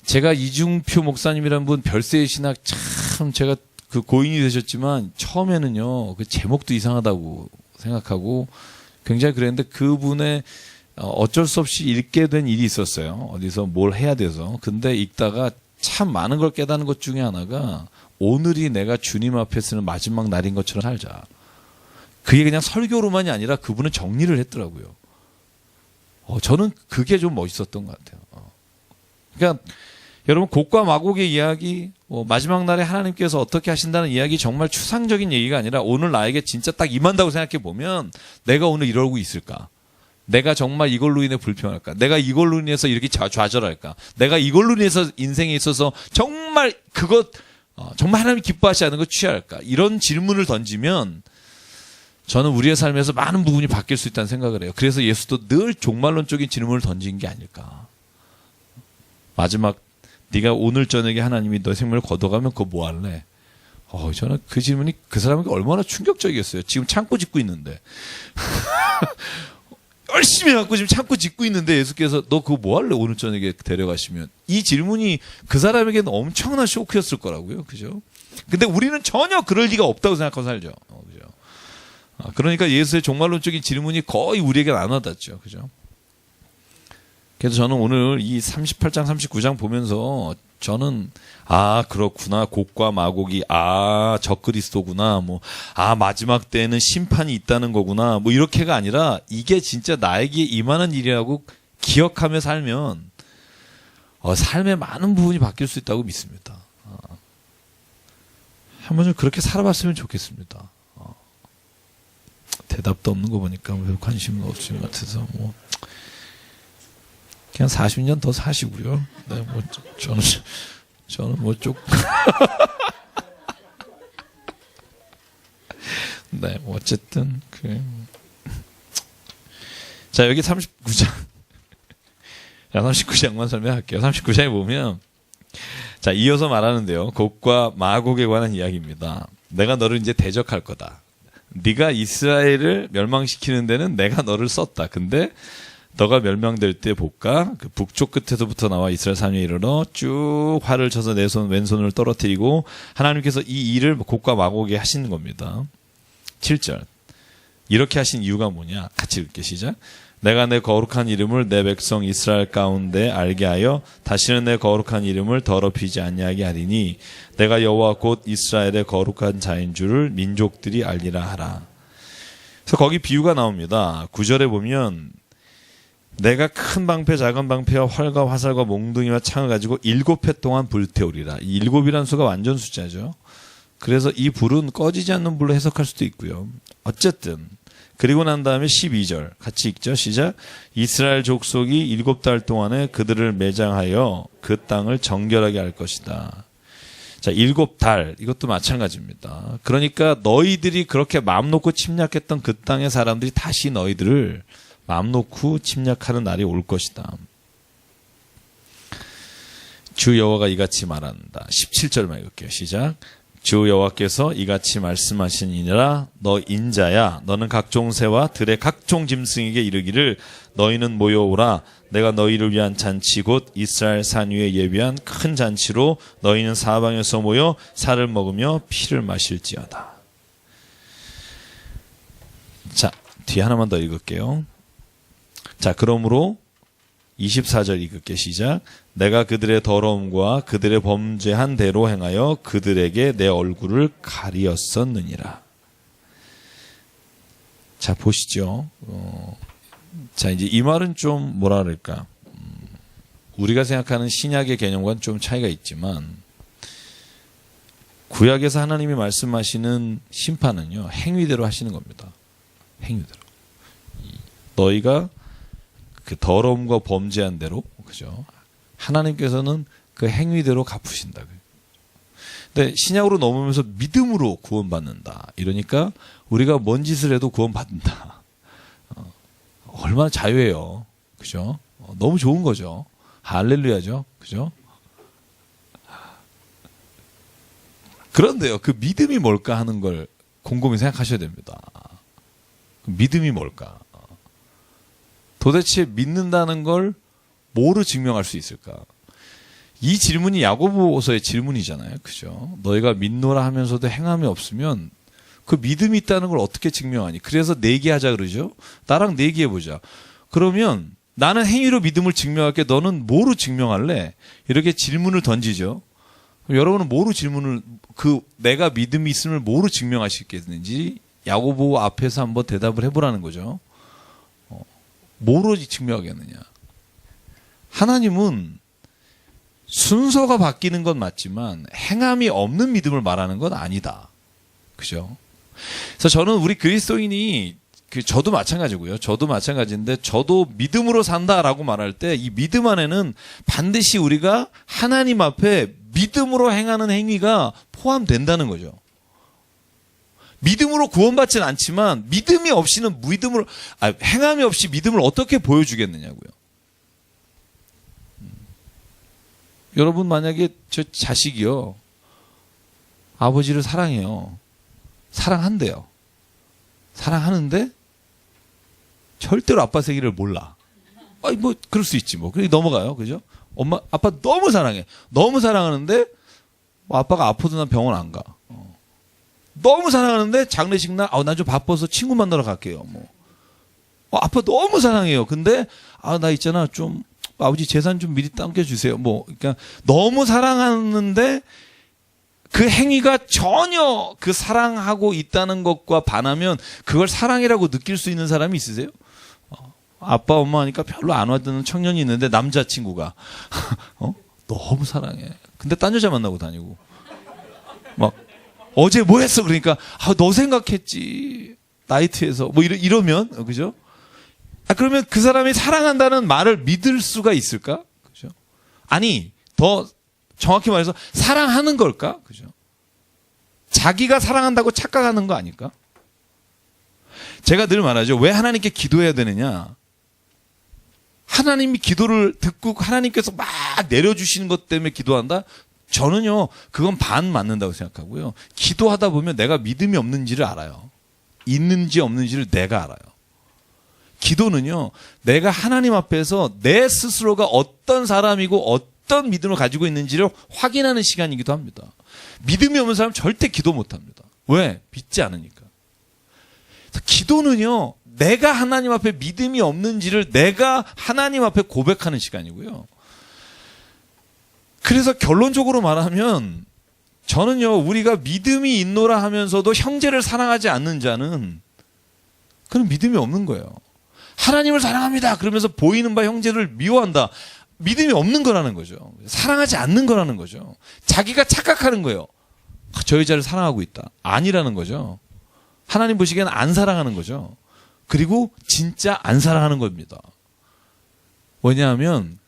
제가 이중표 목사님이라는 분 별세의 신학 참 제가 그 고인이 되셨지만 처음에는요. 그 제목도 이상하다고 생각하고 굉장히 그랬는데 그분의 어쩔 수 없이 읽게 된 일이 있었어요. 어디서 뭘 해야 돼서. 근데 읽다가 참 많은 걸 깨닫는 것 중에 하나가 오늘이 내가 주님 앞에 서는 마지막 날인 것처럼 살자. 그게 그냥 설교로만이 아니라 그분은 정리를 했더라고요. 저는 그게 좀 멋있었던 것 같아요. 그러니까 여러분 곡과 마곡의 이야기, 마지막 날에 하나님께서 어떻게 하신다는 이야기 정말 추상적인 얘기가 아니라 오늘 나에게 진짜 딱 임한다고 생각해 보면 내가 오늘 이러고 있을까? 내가 정말 이걸로 인해 불평할까? 내가 이걸로 인해서 이렇게 좌절할까? 내가 이걸로 인해서 인생에 있어서 정말 정말 하나님이 기뻐하지 않은 거 취할까? 이런 질문을 던지면 저는 우리의 삶에서 많은 부분이 바뀔 수 있다는 생각을 해요. 그래서 예수도 늘 종말론적인 질문을 던진 게 아닐까. 마지막 네가 오늘 저녁에 하나님이 너 생명을 걷어가면 그거 뭐 할래? 저는 그 질문이 그 사람에게 얼마나 충격적이었어요. 지금 창고 짓고 있는데. 열심히 해갖고 지금 창고 짓고 있는데 예수께서 너 그거 뭐 할래? 오늘 저녁에 데려가시면. 이 질문이 그 사람에게는 엄청난 쇼크였을 거라고요. 그죠? 근데 우리는 전혀 그럴 리가 없다고 생각하고 살죠. 그죠? 그러니까 예수의 종말론적인 질문이 거의 우리에게는 안 와닿죠. 그죠? 그래서 저는 오늘 이 38장, 39장 보면서 저는 그렇구나. 곡과 마곡이 적그리스도구나. 마지막 때에는 심판이 있다는 거구나. 이렇게가 아니라 이게 진짜 나에게 임하는 일이라고 기억하며 살면 삶의 많은 부분이 바뀔 수 있다고 믿습니다. 한번 좀 그렇게 살아봤으면 좋겠습니다. 대답도 없는 거 보니까 별 관심은 없을 것 같아서 그냥 40년 더 사시고요. 네, 저는 좀 네, 어쨌든 자, 여기 39장. 39장만 설명할게요. 39장에 보면 자, 이어서 말하는데요. 곡과 마곡에 관한 이야기입니다. 내가 너를 이제 대적할 거다. 네가 이스라엘을 멸망시키는 데는 내가 너를 썼다. 근데 너가 멸망될 때 볼까? 그 북쪽 끝에서부터 나와 이스라엘 산에 이르러 쭉 활을 쳐서 내 왼손을 떨어뜨리고 하나님께서 이 일을 곡과 마곡에 하시는 겁니다. 7절. 이렇게 하신 이유가 뭐냐? 같이 읽게 시작. 내가 내 거룩한 이름을 내 백성 이스라엘 가운데 알게 하여 다시는 내 거룩한 이름을 더럽히지 아니하게 하리니 내가 여호와 곧 이스라엘의 거룩한 자인 줄을 민족들이 알리라 하라. 그래서 거기 비유가 나옵니다. 9절에 보면 내가 큰 방패 작은 방패와 활과 화살과 몽둥이와 창을 가지고 7회 동안 불태우리라. 이 7이라는 수가 완전 숫자죠. 그래서 이 불은 꺼지지 않는 불로 해석할 수도 있고요. 어쨌든 그리고 난 다음에 12절 같이 읽죠. 시작. 이스라엘 족속이 7달 동안에 그들을 매장하여 그 땅을 정결하게 할 것이다. 자, 7달 이것도 마찬가지입니다. 그러니까 너희들이 그렇게 마음 놓고 침략했던 그 땅의 사람들이 다시 너희들을 마음 놓고 침략하는 날이 올 것이다. 주 여호와가 이같이 말한다. 17절만 읽을게요. 시작. 주 여호와께서 이같이 말씀하시니라. 너 인자야, 너는 각종 새와 들의 각종 짐승에게 이르기를 너희는 모여오라. 내가 너희를 위한 잔치 곧 이스라엘 산 위에 예비한 큰 잔치로 너희는 사방에서 모여 살을 먹으며 피를 마실지어다. 자, 뒤에 하나만 더 읽을게요. 자, 그러므로 24절 읽을게. 시작. 내가 그들의 더러움과 그들의 범죄한 대로 행하여 그들에게 내 얼굴을 가리었었느니라. 자, 보시죠. 자, 이제 이 말은 좀 뭐라 그럴까. 우리가 생각하는 신약의 개념과는 좀 차이가 있지만 구약에서 하나님이 말씀하시는 심판은요, 행위대로 하시는 겁니다. 행위대로. 너희가 그 더러움과 범죄한 대로, 그죠? 하나님께서는 그 행위대로 갚으신다. 근데 신약으로 넘으면서 믿음으로 구원받는다. 이러니까 우리가 뭔 짓을 해도 구원받는다. 얼마나 자유해요. 그죠? 너무 좋은 거죠. 할렐루야죠. 그죠? 그런데요, 그 믿음이 뭘까 하는 걸 곰곰이 생각하셔야 됩니다. 믿음이 뭘까? 도대체 믿는다는 걸 뭐로 증명할 수 있을까? 이 질문이 야고보서의 질문이잖아요. 그죠? 너희가 믿노라 하면서도 행함이 없으면 그 믿음이 있다는 걸 어떻게 증명하니? 그래서 내기하자 그러죠? 나랑 내기해보자. 그러면 나는 행위로 믿음을 증명할게. 너는 뭐로 증명할래? 이렇게 질문을 던지죠. 여러분은 뭐로 질문을, 내가 믿음이 있음을 뭐로 증명하시겠는지 야고보 앞에서 한번 대답을 해보라는 거죠. 뭐로 증명하겠느냐? 하나님은 순서가 바뀌는 건 맞지만 행함이 없는 믿음을 말하는 건 아니다. 그죠? 그래서 저는 우리 그리스도인이 저도 마찬가지고요. 저도 마찬가지인데 저도 믿음으로 산다라고 말할 때 이 믿음 안에는 반드시 우리가 하나님 앞에 믿음으로 행하는 행위가 포함된다는 거죠. 믿음으로 구원받지는 않지만 믿음이 없이는 행함이 없이 믿음을 어떻게 보여주겠느냐고요. 여러분 만약에 저 자식이요, 아버지를 사랑해요. 사랑한대요. 사랑하는데 절대로 아빠 세계를 몰라. 아니 뭐 그럴 수 있지 뭐. 그렇게 넘어가요. 그죠? 엄마 아빠 너무 사랑해. 너무 사랑하는데 뭐 아빠가 아파도 난 병원 안 가. 너무 사랑하는데 장례식 날 난 좀 바빠서 친구 만나러 갈게요. 뭐. 아빠 너무 사랑해요. 근데 나 있잖아 좀 아버지 재산 좀 미리 당겨주세요. 뭐 그러니까 너무 사랑하는데 그 행위가 전혀 그 사랑하고 있다는 것과 반하면 그걸 사랑이라고 느낄 수 있는 사람이 있으세요? 아빠 엄마 하니까 별로 안 와드는 청년이 있는데 남자친구가 너무 사랑해. 근데 딴 여자 만나고 다니고 막 어제 뭐 했어? 그러니까 너 생각했지 나이트에서 뭐 이러면 그죠? 그러면 그 사람이 사랑한다는 말을 믿을 수가 있을까? 그죠? 아니 더 정확히 말해서 사랑하는 걸까? 그죠? 자기가 사랑한다고 착각하는 거 아닐까? 제가 늘 말하죠. 왜 하나님께 기도해야 되느냐? 하나님이 기도를 듣고 하나님께서 막 내려주시는 것 때문에 기도한다? 저는요, 그건 반 맞는다고 생각하고요. 기도하다 보면 내가 믿음이 없는지를 알아요. 있는지 없는지를 내가 알아요. 기도는요, 내가 하나님 앞에서 내 스스로가 어떤 사람이고 어떤 믿음을 가지고 있는지를 확인하는 시간이기도 합니다. 믿음이 없는 사람은 절대 기도 못 합니다. 왜? 믿지 않으니까. 기도는요, 내가 하나님 앞에 믿음이 없는지를 내가 하나님 앞에 고백하는 시간이고요. 그래서 결론적으로 말하면 저는요, 우리가 믿음이 있노라 하면서도 형제를 사랑하지 않는 자는 그런 믿음이 없는 거예요. 하나님을 사랑합니다. 그러면서 보이는 바 형제를 미워한다. 믿음이 없는 거라는 거죠. 사랑하지 않는 거라는 거죠. 자기가 착각하는 거예요. 저 여자를 사랑하고 있다. 아니라는 거죠. 하나님 보시기에는 안 사랑하는 거죠. 그리고 진짜 안 사랑하는 겁니다. 왜냐하면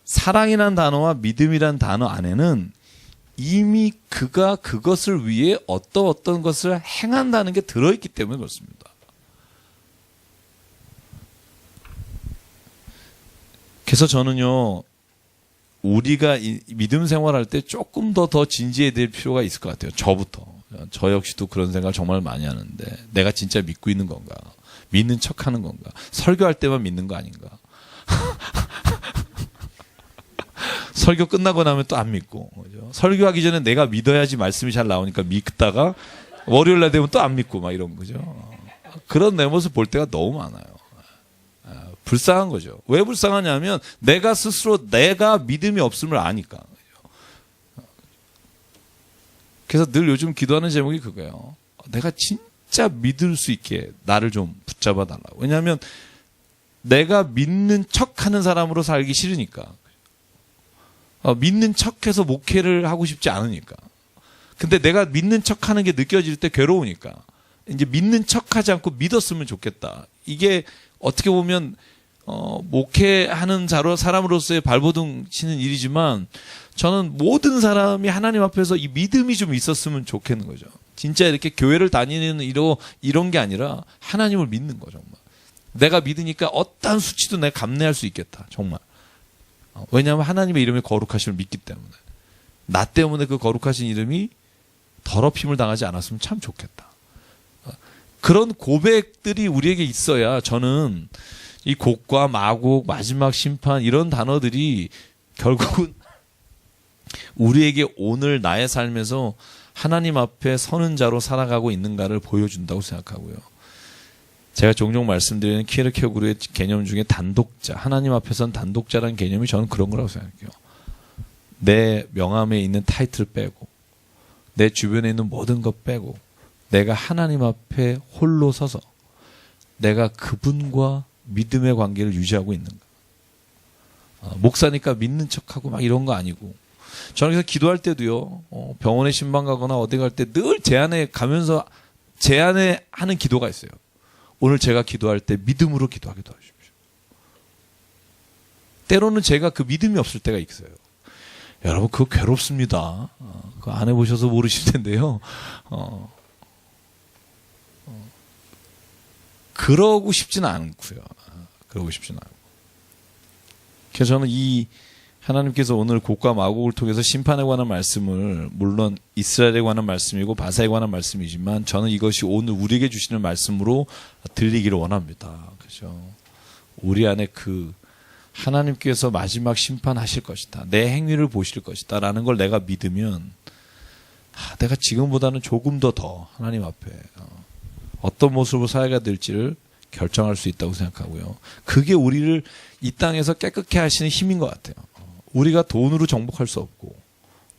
사랑이란 단어와 믿음이란 단어 안에는 이미 그가 그것을 위해 어떤 것을 행한다는 게 들어있기 때문에 그렇습니다. 그래서 저는요, 우리가 믿음 생활할 때 조금 더 진지해야 될 필요가 있을 것 같아요. 저부터. 저 역시도 그런 생각을 정말 많이 하는데 내가 진짜 믿고 있는 건가? 믿는 척하는 건가? 설교할 때만 믿는 거 아닌가? 설교 끝나고 나면 또 안 믿고, 그죠? 설교하기 전에 내가 믿어야지 말씀이 잘 나오니까 믿다가 월요일 날 되면 또 안 믿고 막 이런 거죠. 그런 내 모습 볼 때가 너무 많아요. 불쌍한 거죠. 왜 불쌍하냐면 내가 스스로 내가 믿음이 없음을 아니까. 그래서 늘 요즘 기도하는 제목이 그거예요. 내가 진짜 믿을 수 있게 나를 좀 붙잡아 달라고. 왜냐하면 내가 믿는 척하는 사람으로 살기 싫으니까. 믿는 척해서 목회를 하고 싶지 않으니까. 근데 내가 믿는 척하는 게 느껴질 때 괴로우니까. 이제 믿는 척하지 않고 믿었으면 좋겠다. 이게 어떻게 보면 목회하는 사람으로서의 발버둥 치는 일이지만 저는 모든 사람이 하나님 앞에서 이 믿음이 좀 있었으면 좋겠는 거죠. 진짜 이렇게 교회를 다니는 이런 게 아니라 하나님을 믿는 거 정말. 내가 믿으니까 어떠한 수치도 내가 감내할 수 있겠다. 정말. 왜냐하면 하나님의 이름의 거룩하심을 믿기 때문에. 나 때문에 그 거룩하신 이름이 더럽힘을 당하지 않았으면 참 좋겠다. 그런 고백들이 우리에게 있어야 저는 이 곡과 마곡, 마지막 심판 이런 단어들이 결국은 우리에게 오늘 나의 삶에서 하나님 앞에 서는 자로 살아가고 있는가를 보여준다고 생각하고요. 제가 종종 말씀드리는 키에르케고르의 개념 중에 단독자, 하나님 앞에선 단독자라는 개념이 저는 그런 거라고 생각해요. 내 명함에 있는 타이틀 빼고 내 주변에 있는 모든 것 빼고 내가 하나님 앞에 홀로 서서 내가 그분과 믿음의 관계를 유지하고 있는가. 목사니까 믿는 척하고 막 이런 거 아니고 저는 그래서 기도할 때도요. 병원에 신방 가거나 어디 갈 때 늘 제 안에 가면서 제 안에 하는 기도가 있어요. 오늘 제가 기도할 때 믿음으로 기도하게 도와주십시오. 때로는 제가 그 믿음이 없을 때가 있어요. 여러분 그거 괴롭습니다. 그거 안 해보셔서 모르실 텐데요. 그러고 싶지는 않고요. 그러고 싶지는 않고. 그래서 저는 이 하나님께서 오늘 곡과 마곡을 통해서 심판에 관한 말씀을, 물론 이스라엘에 관한 말씀이고 바사에 관한 말씀이지만 저는 이것이 오늘 우리에게 주시는 말씀으로 들리기를 원합니다. 그죠? 우리 안에 그 하나님께서 마지막 심판하실 것이다, 내 행위를 보실 것이다 라는 걸 내가 믿으면 내가 지금보다는 조금 더 하나님 앞에 어떤 모습으로 사회가 될지를 결정할 수 있다고 생각하고요. 그게 우리를 이 땅에서 깨끗게 하시는 힘인 것 같아요. 우리가 돈으로 정복할 수 없고,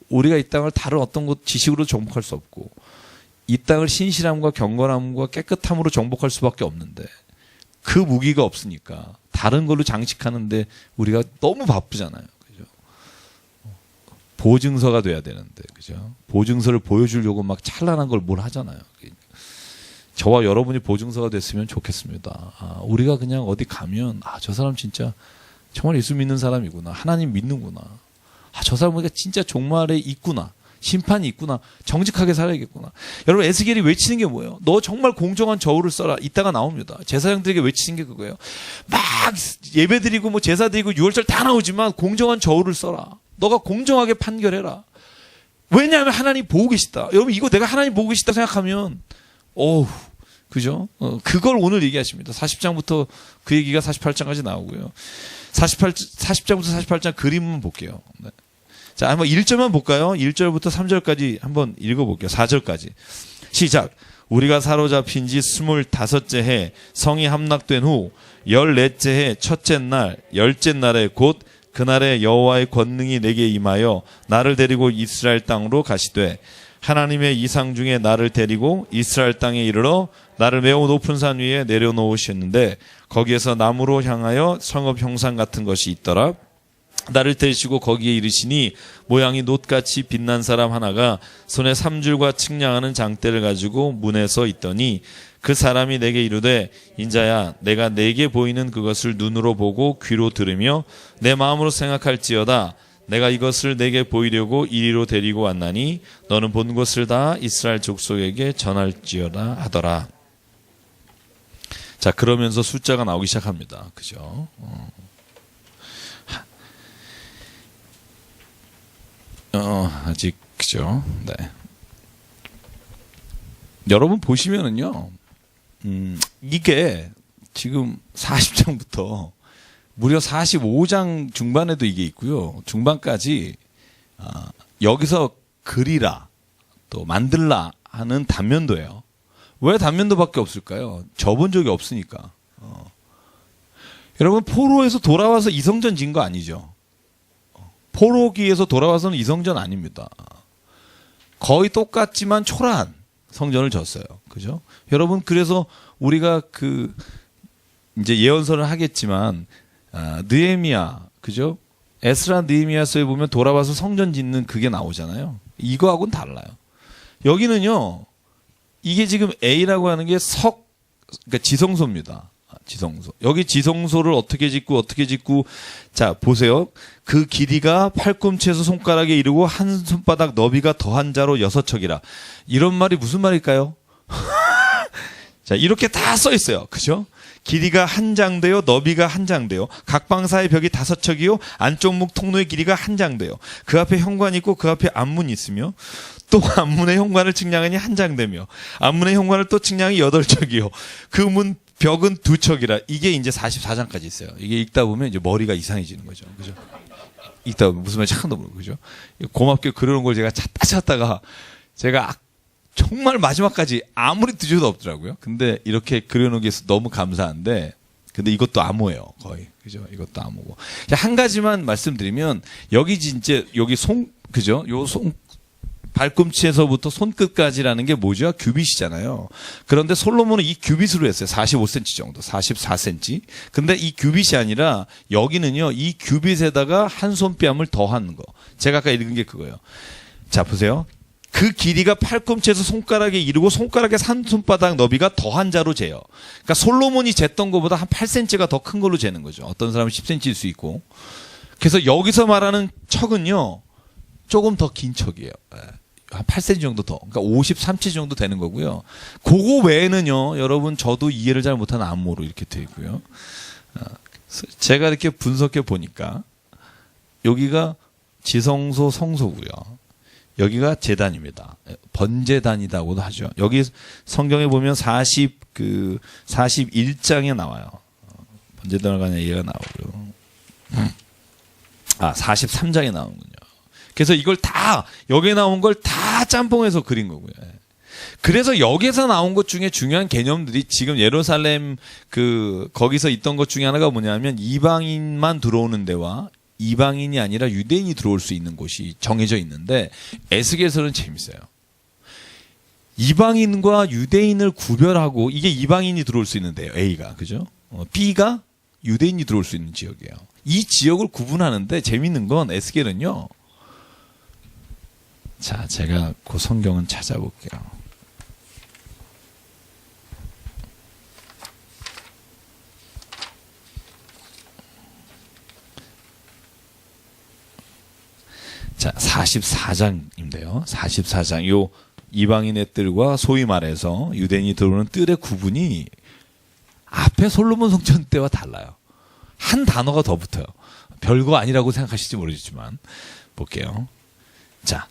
우리가 이 땅을 다른 어떤 것 지식으로 정복할 수 없고, 이 땅을 신실함과 경건함과 깨끗함으로 정복할 수밖에 없는데, 그 무기가 없으니까 다른 걸로 장식하는데 우리가 너무 바쁘잖아요. 그죠? 보증서가 돼야 되는데, 그죠? 보증서를 보여주려고 막 찬란한 걸 뭘 하잖아요. 저와 여러분이 보증서가 됐으면 좋겠습니다. 우리가 그냥 어디 가면 저 사람 진짜 정말 예수 믿는 사람이구나, 하나님 믿는구나, 저 사람 보니까 진짜 종말에 있구나, 심판이 있구나, 정직하게 살아야겠구나. 여러분, 에스겔이 외치는 게 뭐예요? 너 정말 공정한 저울을 써라. 이따가 나옵니다. 제사장들에게 외치는 게 그거예요. 막 예배드리고 뭐 제사드리고 유월절 다 나오지만 공정한 저울을 써라. 너가 공정하게 판결해라. 왜냐하면 하나님 보고 계시다. 여러분, 이거 내가 하나님 보고 계시다 생각하면 그죠? 그걸 오늘 얘기하십니다. 40장부터 그 얘기가 48장까지 나오고요. 40장부터 48장 그림만 볼게요. 네. 자, 한번 1절만 볼까요? 1절부터 3절까지 한번 읽어볼게요. 4절까지. 시작. 우리가 사로잡힌 지 25째 해, 성이 함락된 후 14째 해 첫째 날, 10째 날에 곧 그날에 여호와의 권능이 내게 임하여 나를 데리고 이스라엘 땅으로 가시되, 하나님의 이상 중에 나를 데리고 이스라엘 땅에 이르러 나를 매우 높은 산 위에 내려놓으셨는데, 거기에서 나무로 향하여 성읍 형상 같은 것이 있더라. 나를 데리시고 거기에 이르시니 모양이 놋같이 빛난 사람 하나가 손에 3줄과 측량하는 장대를 가지고 문에 서 있더니, 그 사람이 내게 이르되, 인자야, 내가 내게 보이는 그것을 눈으로 보고 귀로 들으며 내 마음으로 생각할지어다. 내가 이것을 내게 보이려고 이리로 데리고 왔나니 너는 본 것을 다 이스라엘 족속에게 전할지어다 하더라. 자, 그러면서 숫자가 나오기 시작합니다. 그죠? 아직 그죠? 네. 여러분 보시면은요, 이게 지금 40장부터 무려 45장 중반에도 이게 있고요. 중반까지 여기서 그리라, 또 만들라 하는 단면도예요. 왜 단면도밖에 없을까요? 접은 적이 없으니까. 여러분, 포로에서 돌아와서 이성전 진 거 아니죠? 포로기에서 돌아와서는 이성전 아닙니다. 거의 똑같지만 초라한 성전을 졌어요. 그죠? 여러분, 그래서 우리가 이제 예언서를 하겠지만, 느헤미야, 그죠? 에스라 느헤미야서에 보면 돌아와서 성전 짓는 그게 나오잖아요. 이거하고는 달라요. 여기는요, 이게 지금 A라고 하는 게 그러니까 지성소입니다. 지성소. 여기 지성소를 어떻게 짓고, 자, 보세요. 그 길이가 팔꿈치에서 손가락에 이르고 한 손바닥 너비가 더한 자로 6척이라. 이런 말이 무슨 말일까요? 자, 이렇게 다 써 있어요. 그죠? 길이가 한 장대요, 너비가 한 장대요. 각 방사의 벽이 5척이요, 안쪽 목 통로의 길이가 한 장대요. 그 앞에 현관이 있고 그 앞에 앞문이 있으며, 또 앞문의 현관을 측량하니 한 장대며, 앞문의 현관을 또 측량이 8척이요. 그 문 벽은 2척이라. 이게 이제 44장까지 있어요. 이게 읽다 보면 이제 머리가 이상해지는 거죠. 그죠? 읽다 보면 무슨 말인지 하나도 모르고, 그죠? 고맙게 그러는 걸 제가 찾다가 제가 정말 마지막까지 아무리 뒤져도 없더라고요. 근데 이렇게 그려놓은 게 너무 감사한데, 근데 이것도 암호예요, 거의. 그죠? 이것도 암호고. 한 가지만 말씀드리면, 여기 진짜, 여기 그죠? 요 발꿈치에서부터 손끝까지라는 게 뭐죠? 규빗이잖아요. 그런데 솔로몬은 이 규빗으로 했어요. 45cm 정도, 44cm. 근데 이 규빗이 아니라 여기는요, 이 규빗에다가 한 손뺨을 더한 거. 제가 아까 읽은 게 그거예요. 자, 보세요. 그 길이가 팔꿈치에서 손가락에 이르고 손가락의 한 손바닥 너비가 더한 자로 재요. 그러니까 솔로몬이 쟀던 것보다 한 8cm가 더 큰 걸로 재는 거죠. 어떤 사람은 10cm일 수 있고. 그래서 여기서 말하는 척은요, 조금 더 긴 척이에요. 한 8cm 정도 더. 그러니까 53cm 정도 되는 거고요. 그거 외에는요, 여러분, 저도 이해를 잘 못하는 안무로 이렇게 되어 있고요. 제가 이렇게 분석해 보니까, 여기가 지성소 성소고요. 여기가 제단입니다. 번제단이라고도 하죠. 여기 성경에 보면 41장에 나와요. 번제단을 가냐 얘가 나오고요. 43장에 나오는군요. 그래서 이걸 다 여기에 나온 걸 다 짬뽕해서 그린 거고요. 그래서 여기서 나온 것 중에 중요한 개념들이 지금 예루살렘 거기서 있던 것 중에 하나가 뭐냐면 이방인만 들어오는 데와 이방인이 아니라 유대인이 들어올 수 있는 곳이 정해져 있는데 에스겔서는 재밌어요. 이방인과 유대인을 구별하고 이게 이방인이 들어올 수 있는데요. A가 그죠? B가 유대인이 들어올 수 있는 지역이에요. 이 지역을 구분하는데 재밌는 건 에스겔은요. 자, 제가 그 성경은 찾아볼게요. 자, 44장인데요. 44장. 요 이방인의 뜰과 소위 말해서 유대인이 들어오는 뜰의 구분이 앞에 솔로몬 성전 때와 달라요. 한 단어가 더 붙어요. 별거 아니라고 생각하실지 모르겠지만 볼게요. 자,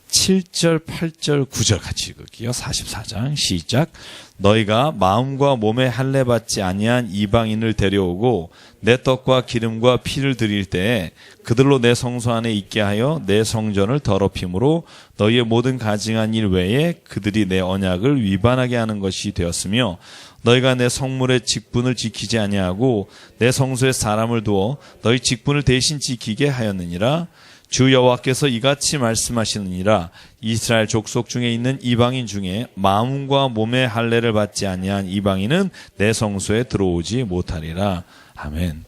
7절, 8절, 9절 같이 읽을게요. 44장 시작. 너희가 마음과 몸에 할례 받지 아니한 이방인을 데려오고 내 떡과 기름과 피를 드릴 때에 그들로 내 성소 안에 있게 하여 내 성전을 더럽힘으로 너희의 모든 가증한 일 외에 그들이 내 언약을 위반하게 하는 것이 되었으며 너희가 내 성물의 직분을 지키지 아니하고 내 성소에 사람을 두어 너희 직분을 대신 지키게 하였느니라. 주 여호와께서 이같이 말씀하시느니라. 이스라엘 족속 중에 있는 이방인 중에 마음과 몸의 할례를 받지 아니한 이방인은 내 성소에 들어오지 못하리라. 아멘.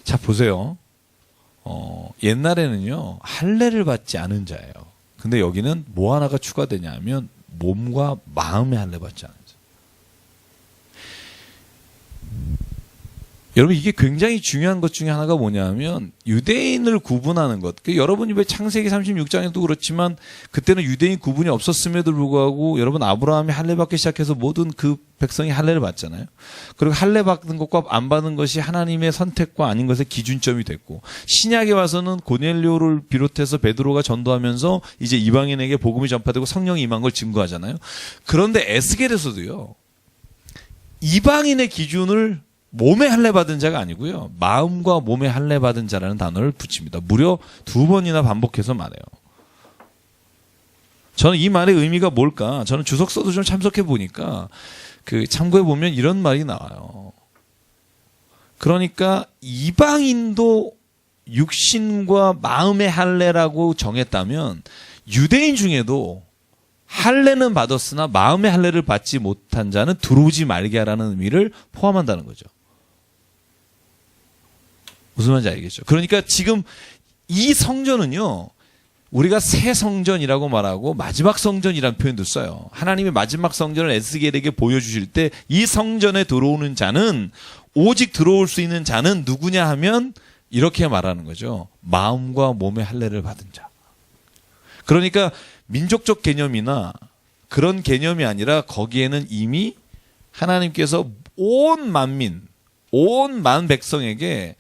자, 보세요. 옛날에는요 할례를 받지 않은 자예요. 근데 여기는 뭐 하나가 추가되냐면 몸과 마음의 할례 받지 않은 자. 여러분 이게 굉장히 중요한 것 중에 하나가 뭐냐면 유대인을 구분하는 것. 여러분이 왜 창세기 36장에도 그렇지만 그때는 유대인 구분이 없었음에도 불구하고 여러분 아브라함이 할례 받기 시작해서 모든 그 백성이 할례를 받잖아요. 그리고 할례 받는 것과 안 받는 것이 하나님의 선택과 아닌 것의 기준점이 됐고 신약에 와서는 고넬료를 비롯해서 베드로가 전도하면서 이제 이방인에게 복음이 전파되고 성령이 임한 걸 증거하잖아요. 그런데 에스겔에서도요. 이방인의 기준을 몸에 할례 받은 자가 아니고요. 마음과 몸에 할례 받은 자라는 단어를 붙입니다. 무려 2번이나 반복해서 말해요. 저는 이 말의 의미가 뭘까? 저는 주석서도 좀 참석해 보니까 참고해 보면 이런 말이 나와요. 그러니까 이방인도 육신과 마음의 할례라고 정했다면 유대인 중에도 할례는 받았으나 마음의 할례를 받지 못한 자는 들어오지 말게 하라는 의미를 포함한다는 거죠. 무슨 말인지 알겠죠? 그러니까 지금 이 성전은요. 우리가 새 성전이라고 말하고 마지막 성전이라는 표현도 써요. 하나님의 마지막 성전을 에스겔에게 보여주실 때 이 성전에 들어오는 자는 오직 들어올 수 있는 자는 누구냐 하면 이렇게 말하는 거죠. 마음과 몸의 할례를 받은 자. 그러니까 민족적 개념이나 그런 개념이 아니라 거기에는 이미 하나님께서 온 만민, 온 만 백성에게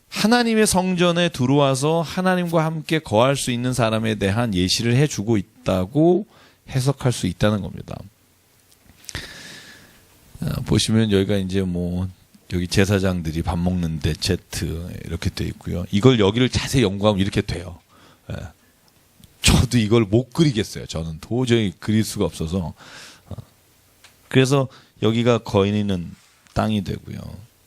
하나님의 성전에 들어와서 하나님과 함께 거할 수 있는 사람에 대한 예시를 해주고 있다고 해석할 수 있다는 겁니다. 보시면 여기가 이제 여기 제사장들이 밥 먹는데 제트 이렇게 돼 있고요. 이걸 여기를 자세히 연구하면 이렇게 돼요. 저도 이걸 못 그리겠어요. 저는 도저히 그릴 수가 없어서. 그래서 여기가 거인이는 땅이 되고요.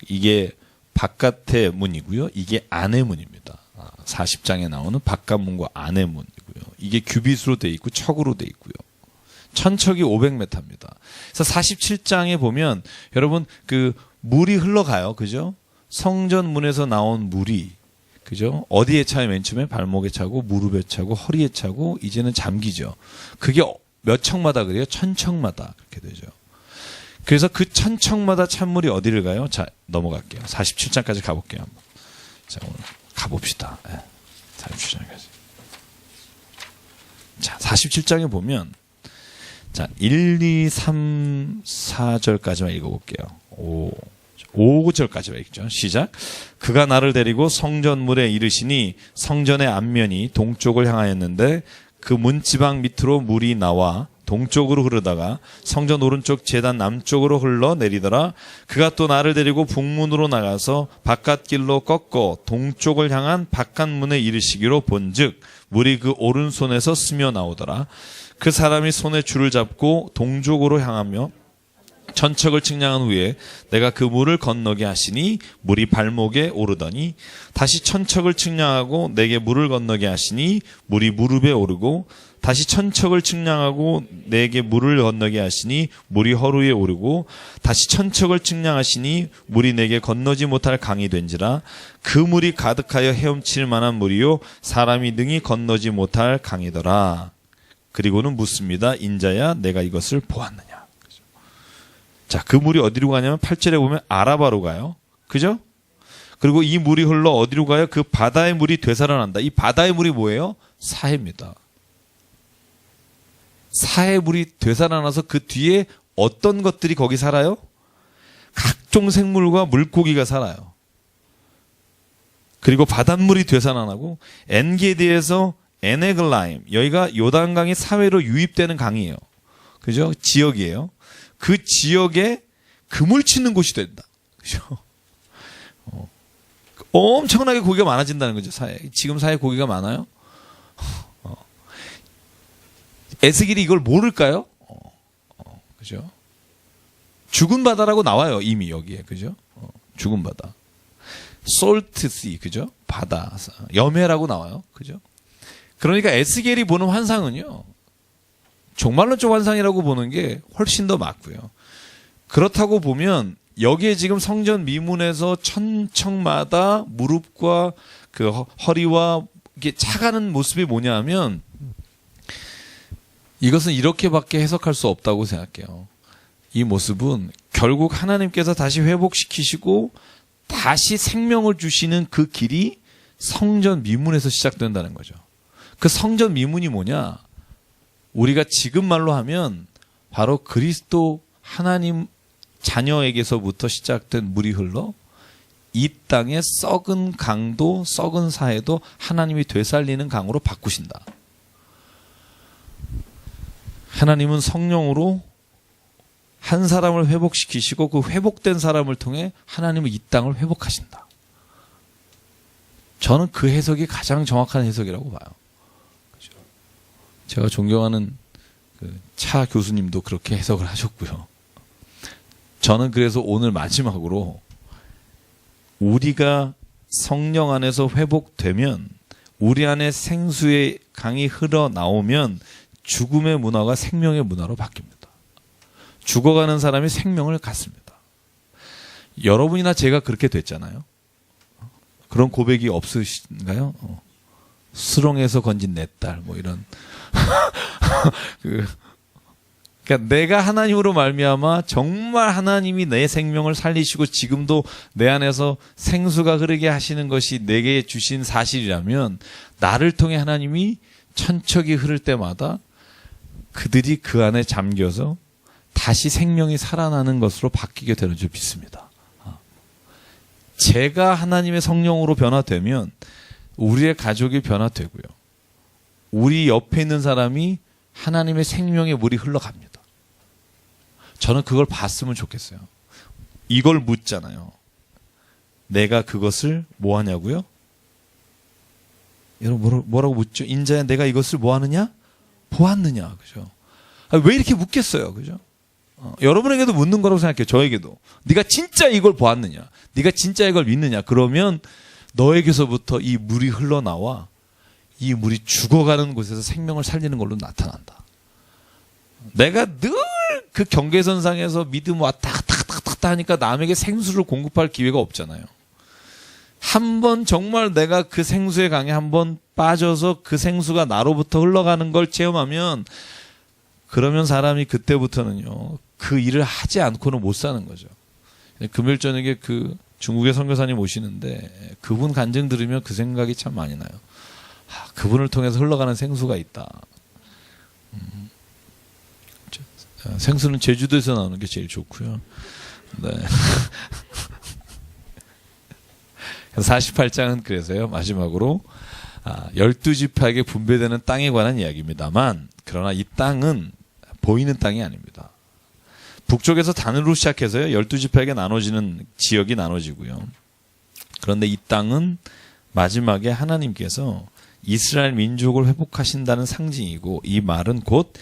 이게 바깥의 문이고요. 이게 안의 문입니다. 40장에 나오는 바깥문과 안의 문이고요. 이게 규빗으로 돼 있고 척으로 돼 있고요. 천척이 500m입니다. 그래서 47장에 보면 여러분 물이 흘러가요. 그죠? 성전 문에서 나온 물이 그죠? 어디에 차요? 맨 처음에 발목에 차고 무릎에 차고 허리에 차고 이제는 잠기죠. 그게 몇 척마다 그래요? 천척마다 그렇게 되죠. 그래서 그 천척마다 찬물이 어디를 가요? 자, 넘어갈게요. 47장까지 가볼게요. 한번. 자, 오늘 가봅시다. 47장까지. 자, 47장에 보면 자, 1, 2, 3, 4절까지만 읽어볼게요. 5, 5절까지 읽죠. 시작. 그가 나를 데리고 성전문에 이르시니 성전의 앞면이 동쪽을 향하였는데 그 문지방 밑으로 물이 나와 동쪽으로 흐르다가 성전 오른쪽 제단 남쪽으로 흘러 내리더라. 그가 또 나를 데리고 북문으로 나가서 바깥길로 꺾어 동쪽을 향한 바깥문에 이르시기로 본즉 물이 그 오른손에서 스며 나오더라. 그 사람이 손에 줄을 잡고 동쪽으로 향하며 천척을 측량한 후에 내가 그 물을 건너게 하시니 물이 발목에 오르더니 다시 천척을 측량하고 내게 물을 건너게 하시니 물이 무릎에 오르고 다시 천척을 측량하고 내게 물을 건너게 하시니 물이 허리에 오르고 다시 천척을 측량하시니 물이 내게 건너지 못할 강이 된지라. 그 물이 가득하여 헤엄칠 만한 물이요 사람이 능히 건너지 못할 강이더라. 그리고는 묻습니다. 인자야 내가 이것을 보았느냐. 자, 그 물이 어디로 가냐면 8절에 보면 아라바로 가요. 그죠? 그리고 이 물이 흘러 어디로 가요? 그 바다의 물이 되살아난다. 이 바다의 물이 뭐예요? 사해입니다. 사해 물이 되살아나서 그 뒤에 어떤 것들이 거기 살아요? 각종 생물과 물고기가 살아요. 그리고 바닷물이 되살아나고 엔게디에서 에네글라임, 여기가 요단강이 사회로 유입되는 강이에요. 그죠? 지역이에요. 그 지역에 금을 치는 곳이 된다. 그죠? 엄청나게 고기가 많아진다는 거죠, 사회. 지금 사회 고기가 많아요? 에스겔이 이걸 모를까요? 그죠? 죽은 바다라고 나와요, 이미 여기에. 그죠? 죽은 바다. Salt Sea, 그죠? 바다. 염해라고 나와요. 그죠? 그러니까 에스겔이 보는 환상은요, 종말론적 환상이라고 보는 게 훨씬 더 맞고요. 그렇다고 보면 여기에 지금 성전 미문에서 천척마다 무릎과 그 허리와 이게 차가는 모습이 뭐냐 하면 이것은 이렇게밖에 해석할 수 없다고 생각해요. 이 모습은 결국 하나님께서 다시 회복시키시고 다시 생명을 주시는 그 길이 성전 미문에서 시작된다는 거죠. 그 성전 미문이 뭐냐? 우리가 지금 말로 하면 바로 그리스도 하나님 자녀에게서부터 시작된 물이 흘러 이 땅의 썩은 강도, 썩은 사해도 하나님이 되살리는 강으로 바꾸신다. 하나님은 성령으로 한 사람을 회복시키시고 그 회복된 사람을 통해 하나님은 이 땅을 회복하신다. 저는 그 해석이 가장 정확한 해석이라고 봐요. 그렇죠? 제가 존경하는 그 차 교수님도 그렇게 해석을 하셨고요. 저는 그래서 오늘 마지막으로 우리가 성령 안에서 회복되면 우리 안에 생수의 강이 흘러나오면 죽음의 문화가 생명의 문화로 바뀝니다. 죽어가는 사람이 생명을 갖습니다. 여러분이나 제가 그렇게 됐잖아요. 그런 고백이 없으신가요? 수렁에서 건진 내 딸 뭐 이런 그러니까 내가 하나님으로 말미암아 정말 하나님이 내 생명을 살리시고 지금도 내 안에서 생수가 흐르게 하시는 것이 내게 주신 사실이라면 나를 통해 하나님이 천척이 흐를 때마다 그들이 그 안에 잠겨서 다시 생명이 살아나는 것으로 바뀌게 되는 줄 믿습니다. 제가 하나님의 성령으로 변화되면 우리의 가족이 변화되고요. 우리 옆에 있는 사람이 하나님의 생명의 물이 흘러갑니다. 저는 그걸 봤으면 좋겠어요. 이걸 묻잖아요. 내가 그것을 뭐 하냐고요? 여러분 뭐라고 묻죠? 인자야 내가 이것을 뭐 하느냐? 보았느냐. 그죠? 왜 이렇게 묻겠어요. 그죠? 여러분에게도 묻는 거라고 생각해요. 저에게도. 네가 진짜 이걸 보았느냐? 네가 진짜 이걸 믿느냐? 그러면 너에게서부터 이 물이 흘러나와 이 물이 죽어가는 곳에서 생명을 살리는 걸로 나타난다. 내가 늘 그 경계선상에서 믿음 왔다 갔다 하니까 남에게 생수를 공급할 기회가 없잖아요. 한번 정말 내가 그 생수의 강에 한번 빠져서 그 생수가 나로부터 흘러가는 걸 체험하면 그러면 사람이 그때부터는요 그 일을 하지 않고는 못 사는 거죠. 금요일 저녁에 그 중국의 선교사님 오시는데 그분 간증 들으면 그 생각이 참 많이 나요. 그분을 통해서 흘러가는 생수가 있다. 생수는 제주도에서 나오는 게 제일 좋고요. 네. 48장은 그래서요, 마지막으로 12지파에게 분배되는 땅에 관한 이야기입니다만, 그러나 이 땅은 보이는 땅이 아닙니다. 북쪽에서 단으로 시작해서요, 12지파에게 나눠지는 지역이 나눠지고요. 그런데 이 땅은 마지막에 하나님께서 이스라엘 민족을 회복하신다는 상징이고, 이 말은 곧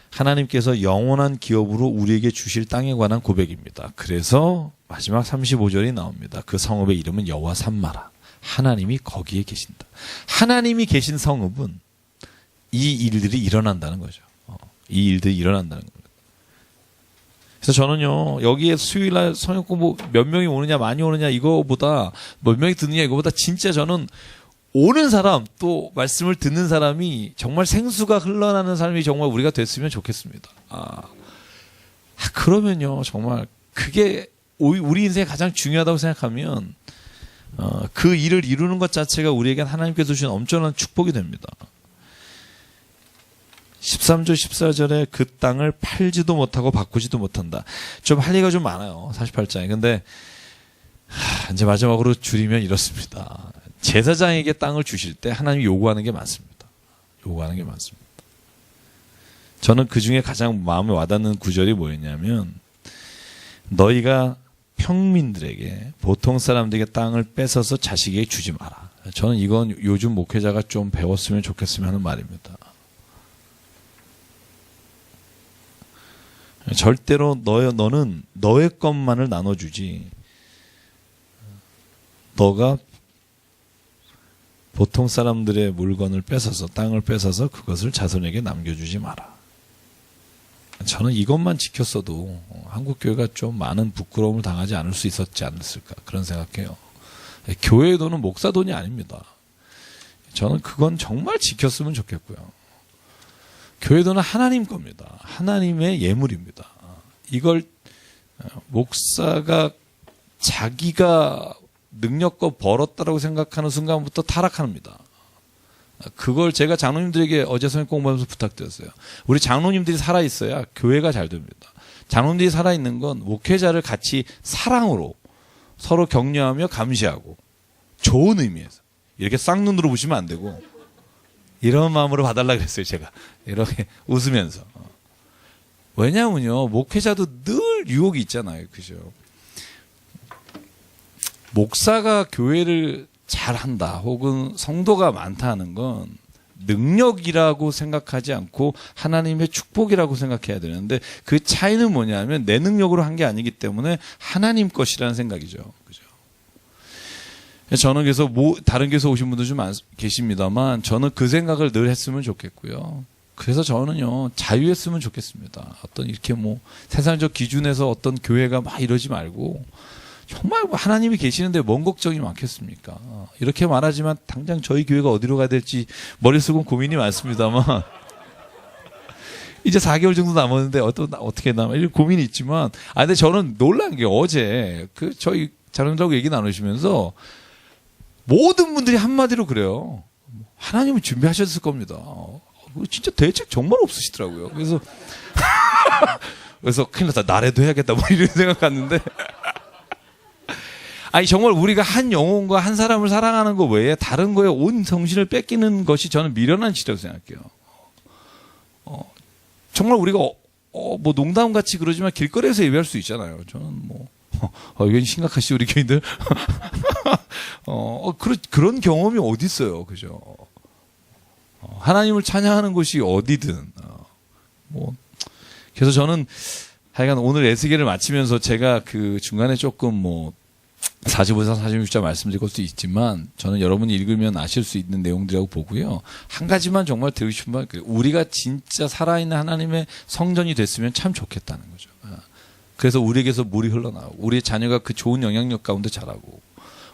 하나님께서 영원한 기업으로 우리에게 주실 땅에 관한 고백입니다. 그래서 마지막 35절이 나옵니다. 그 성읍의 이름은 여호와 삼마라. 하나님이 거기에 계신다. 하나님이 계신 성읍은 이 일들이 일어난다는 거죠. 이 일들이 일어난다는 겁니다. 그래서 저는요, 여기에 수요일날 성역 공부 몇 명이 오느냐 많이 오느냐 이거보다, 몇 명이 듣느냐 이거보다, 진짜 저는 오는 사람, 또 말씀을 듣는 사람이 정말 생수가 흘러나는 삶이 정말 우리가 됐으면 좋겠습니다. 그러면요, 정말 그게 우리 인생에 가장 중요하다고 생각하면 그 일을 이루는 것 자체가 우리에게 하나님께서 주신 엄청난 축복이 됩니다. 13절 14절에 그 땅을 팔지도 못하고 바꾸지도 못한다. 좀 할 얘기가 좀 많아요, 48장에. 근데 이제 마지막으로 줄이면 이렇습니다. 제사장에게 땅을 주실 때 하나님이 요구하는 게 많습니다. 요구하는 게 많습니다. 저는 그 중에 가장 마음에 와닿는 구절이 뭐였냐면, 너희가 평민들에게, 보통 사람들에게 땅을 뺏어서 자식에게 주지 마라. 저는 이건 요즘 목회자가 좀 배웠으면 좋겠으면 하는 말입니다. 절대로 너는 너의 것만을 나눠주지, 너가 보통 사람들의 물건을 뺏어서, 땅을 뺏어서 그것을 자손에게 남겨주지 마라. 저는 이것만 지켰어도 한국교회가 좀 많은 부끄러움을 당하지 않을 수 있었지 않았을까, 그런 생각해요. 교회의 돈은 목사 돈이 아닙니다. 저는 그건 정말 지켰으면 좋겠고요. 교회 돈은 하나님 겁니다. 하나님의 예물입니다. 이걸 목사가 자기가 능력껏 벌었다라고 생각하는 순간부터 타락합니다. 그걸 제가 장로님들에게 어제 성경 공부하면서 부탁드렸어요. 우리 장로님들이 살아있어야 교회가 잘 됩니다. 장로님들이 살아있는 건 목회자를 같이 사랑으로 서로 격려하며 감시하고, 좋은 의미에서, 이렇게 쌍눈으로 보시면 안 되고 이런 마음으로 봐달라 그랬어요. 제가 이렇게 웃으면서. 왜냐하면요, 목회자도 늘 유혹이 있잖아요. 그죠? 목사가 교회를 잘한다 혹은 성도가 많다 하는 건 능력이라고 생각하지 않고 하나님의 축복이라고 생각해야 되는데, 그 차이는 뭐냐면 내 능력으로 한 게 아니기 때문에 하나님 것이라는 생각이죠. 그죠? 저는 그래서 다른 교회에서 오신 분들 좀 계십니다만, 저는 그 생각을 늘 했으면 좋겠고요. 그래서 저는요, 자유했으면 좋겠습니다. 어떤 이렇게 세상적 기준에서 어떤 교회가 막 이러지 말고, 정말 하나님이 계시는데 뭔 걱정이 많겠습니까? 이렇게 말하지만 당장 저희 교회가 어디로 가야 될지 머릿속은 고민이 많습니다만, 이제 4개월 정도 남았는데 어떻게 이런 고민이 있지만, 근데 저는 놀란 게 어제 저희 자녀들하고 얘기 나누시면서 모든 분들이 한마디로 그래요. 하나님은 준비하셨을 겁니다. 진짜 대책 정말 없으시더라고요. 그래서 큰일 났다, 나래도 해야겠다, 이런 생각 갔는데, 정말 우리가 한 영혼과 한 사람을 사랑하는 것 외에 다른 거에 온 정신을 뺏기는 것이 저는 미련한 짓이라고 생각해요. 정말 우리가 농담같이 그러지만 길거리에서 예배할 수 있잖아요. 저는 이건 심각하시 우리 교인들. 그런 경험이 어디 있어요, 그죠? 하나님을 찬양하는 곳이 어디든. 그래서 저는 하여간 오늘 에스겔을 마치면서 제가 그 중간에 조금 45장 46장 말씀드릴 것도 있지만, 저는 여러분이 읽으면 아실 수 있는 내용들이라고 보고요. 한 가지만 정말 드리고 싶은 말, 우리가 진짜 살아있는 하나님의 성전이 됐으면 참 좋겠다는 거죠. 그래서 우리에게서 물이 흘러나오고, 우리의 자녀가 그 좋은 영향력 가운데 자라고,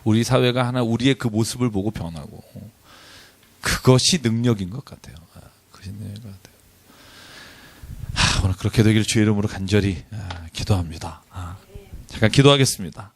우리 사회가 우리의 그 모습을 보고 변하고, 그것이 능력인 것 같아요. 그것이 능력인 것 같아요. 오늘 그렇게 되기를 주의 이름으로 간절히 기도합니다. 잠깐 기도하겠습니다.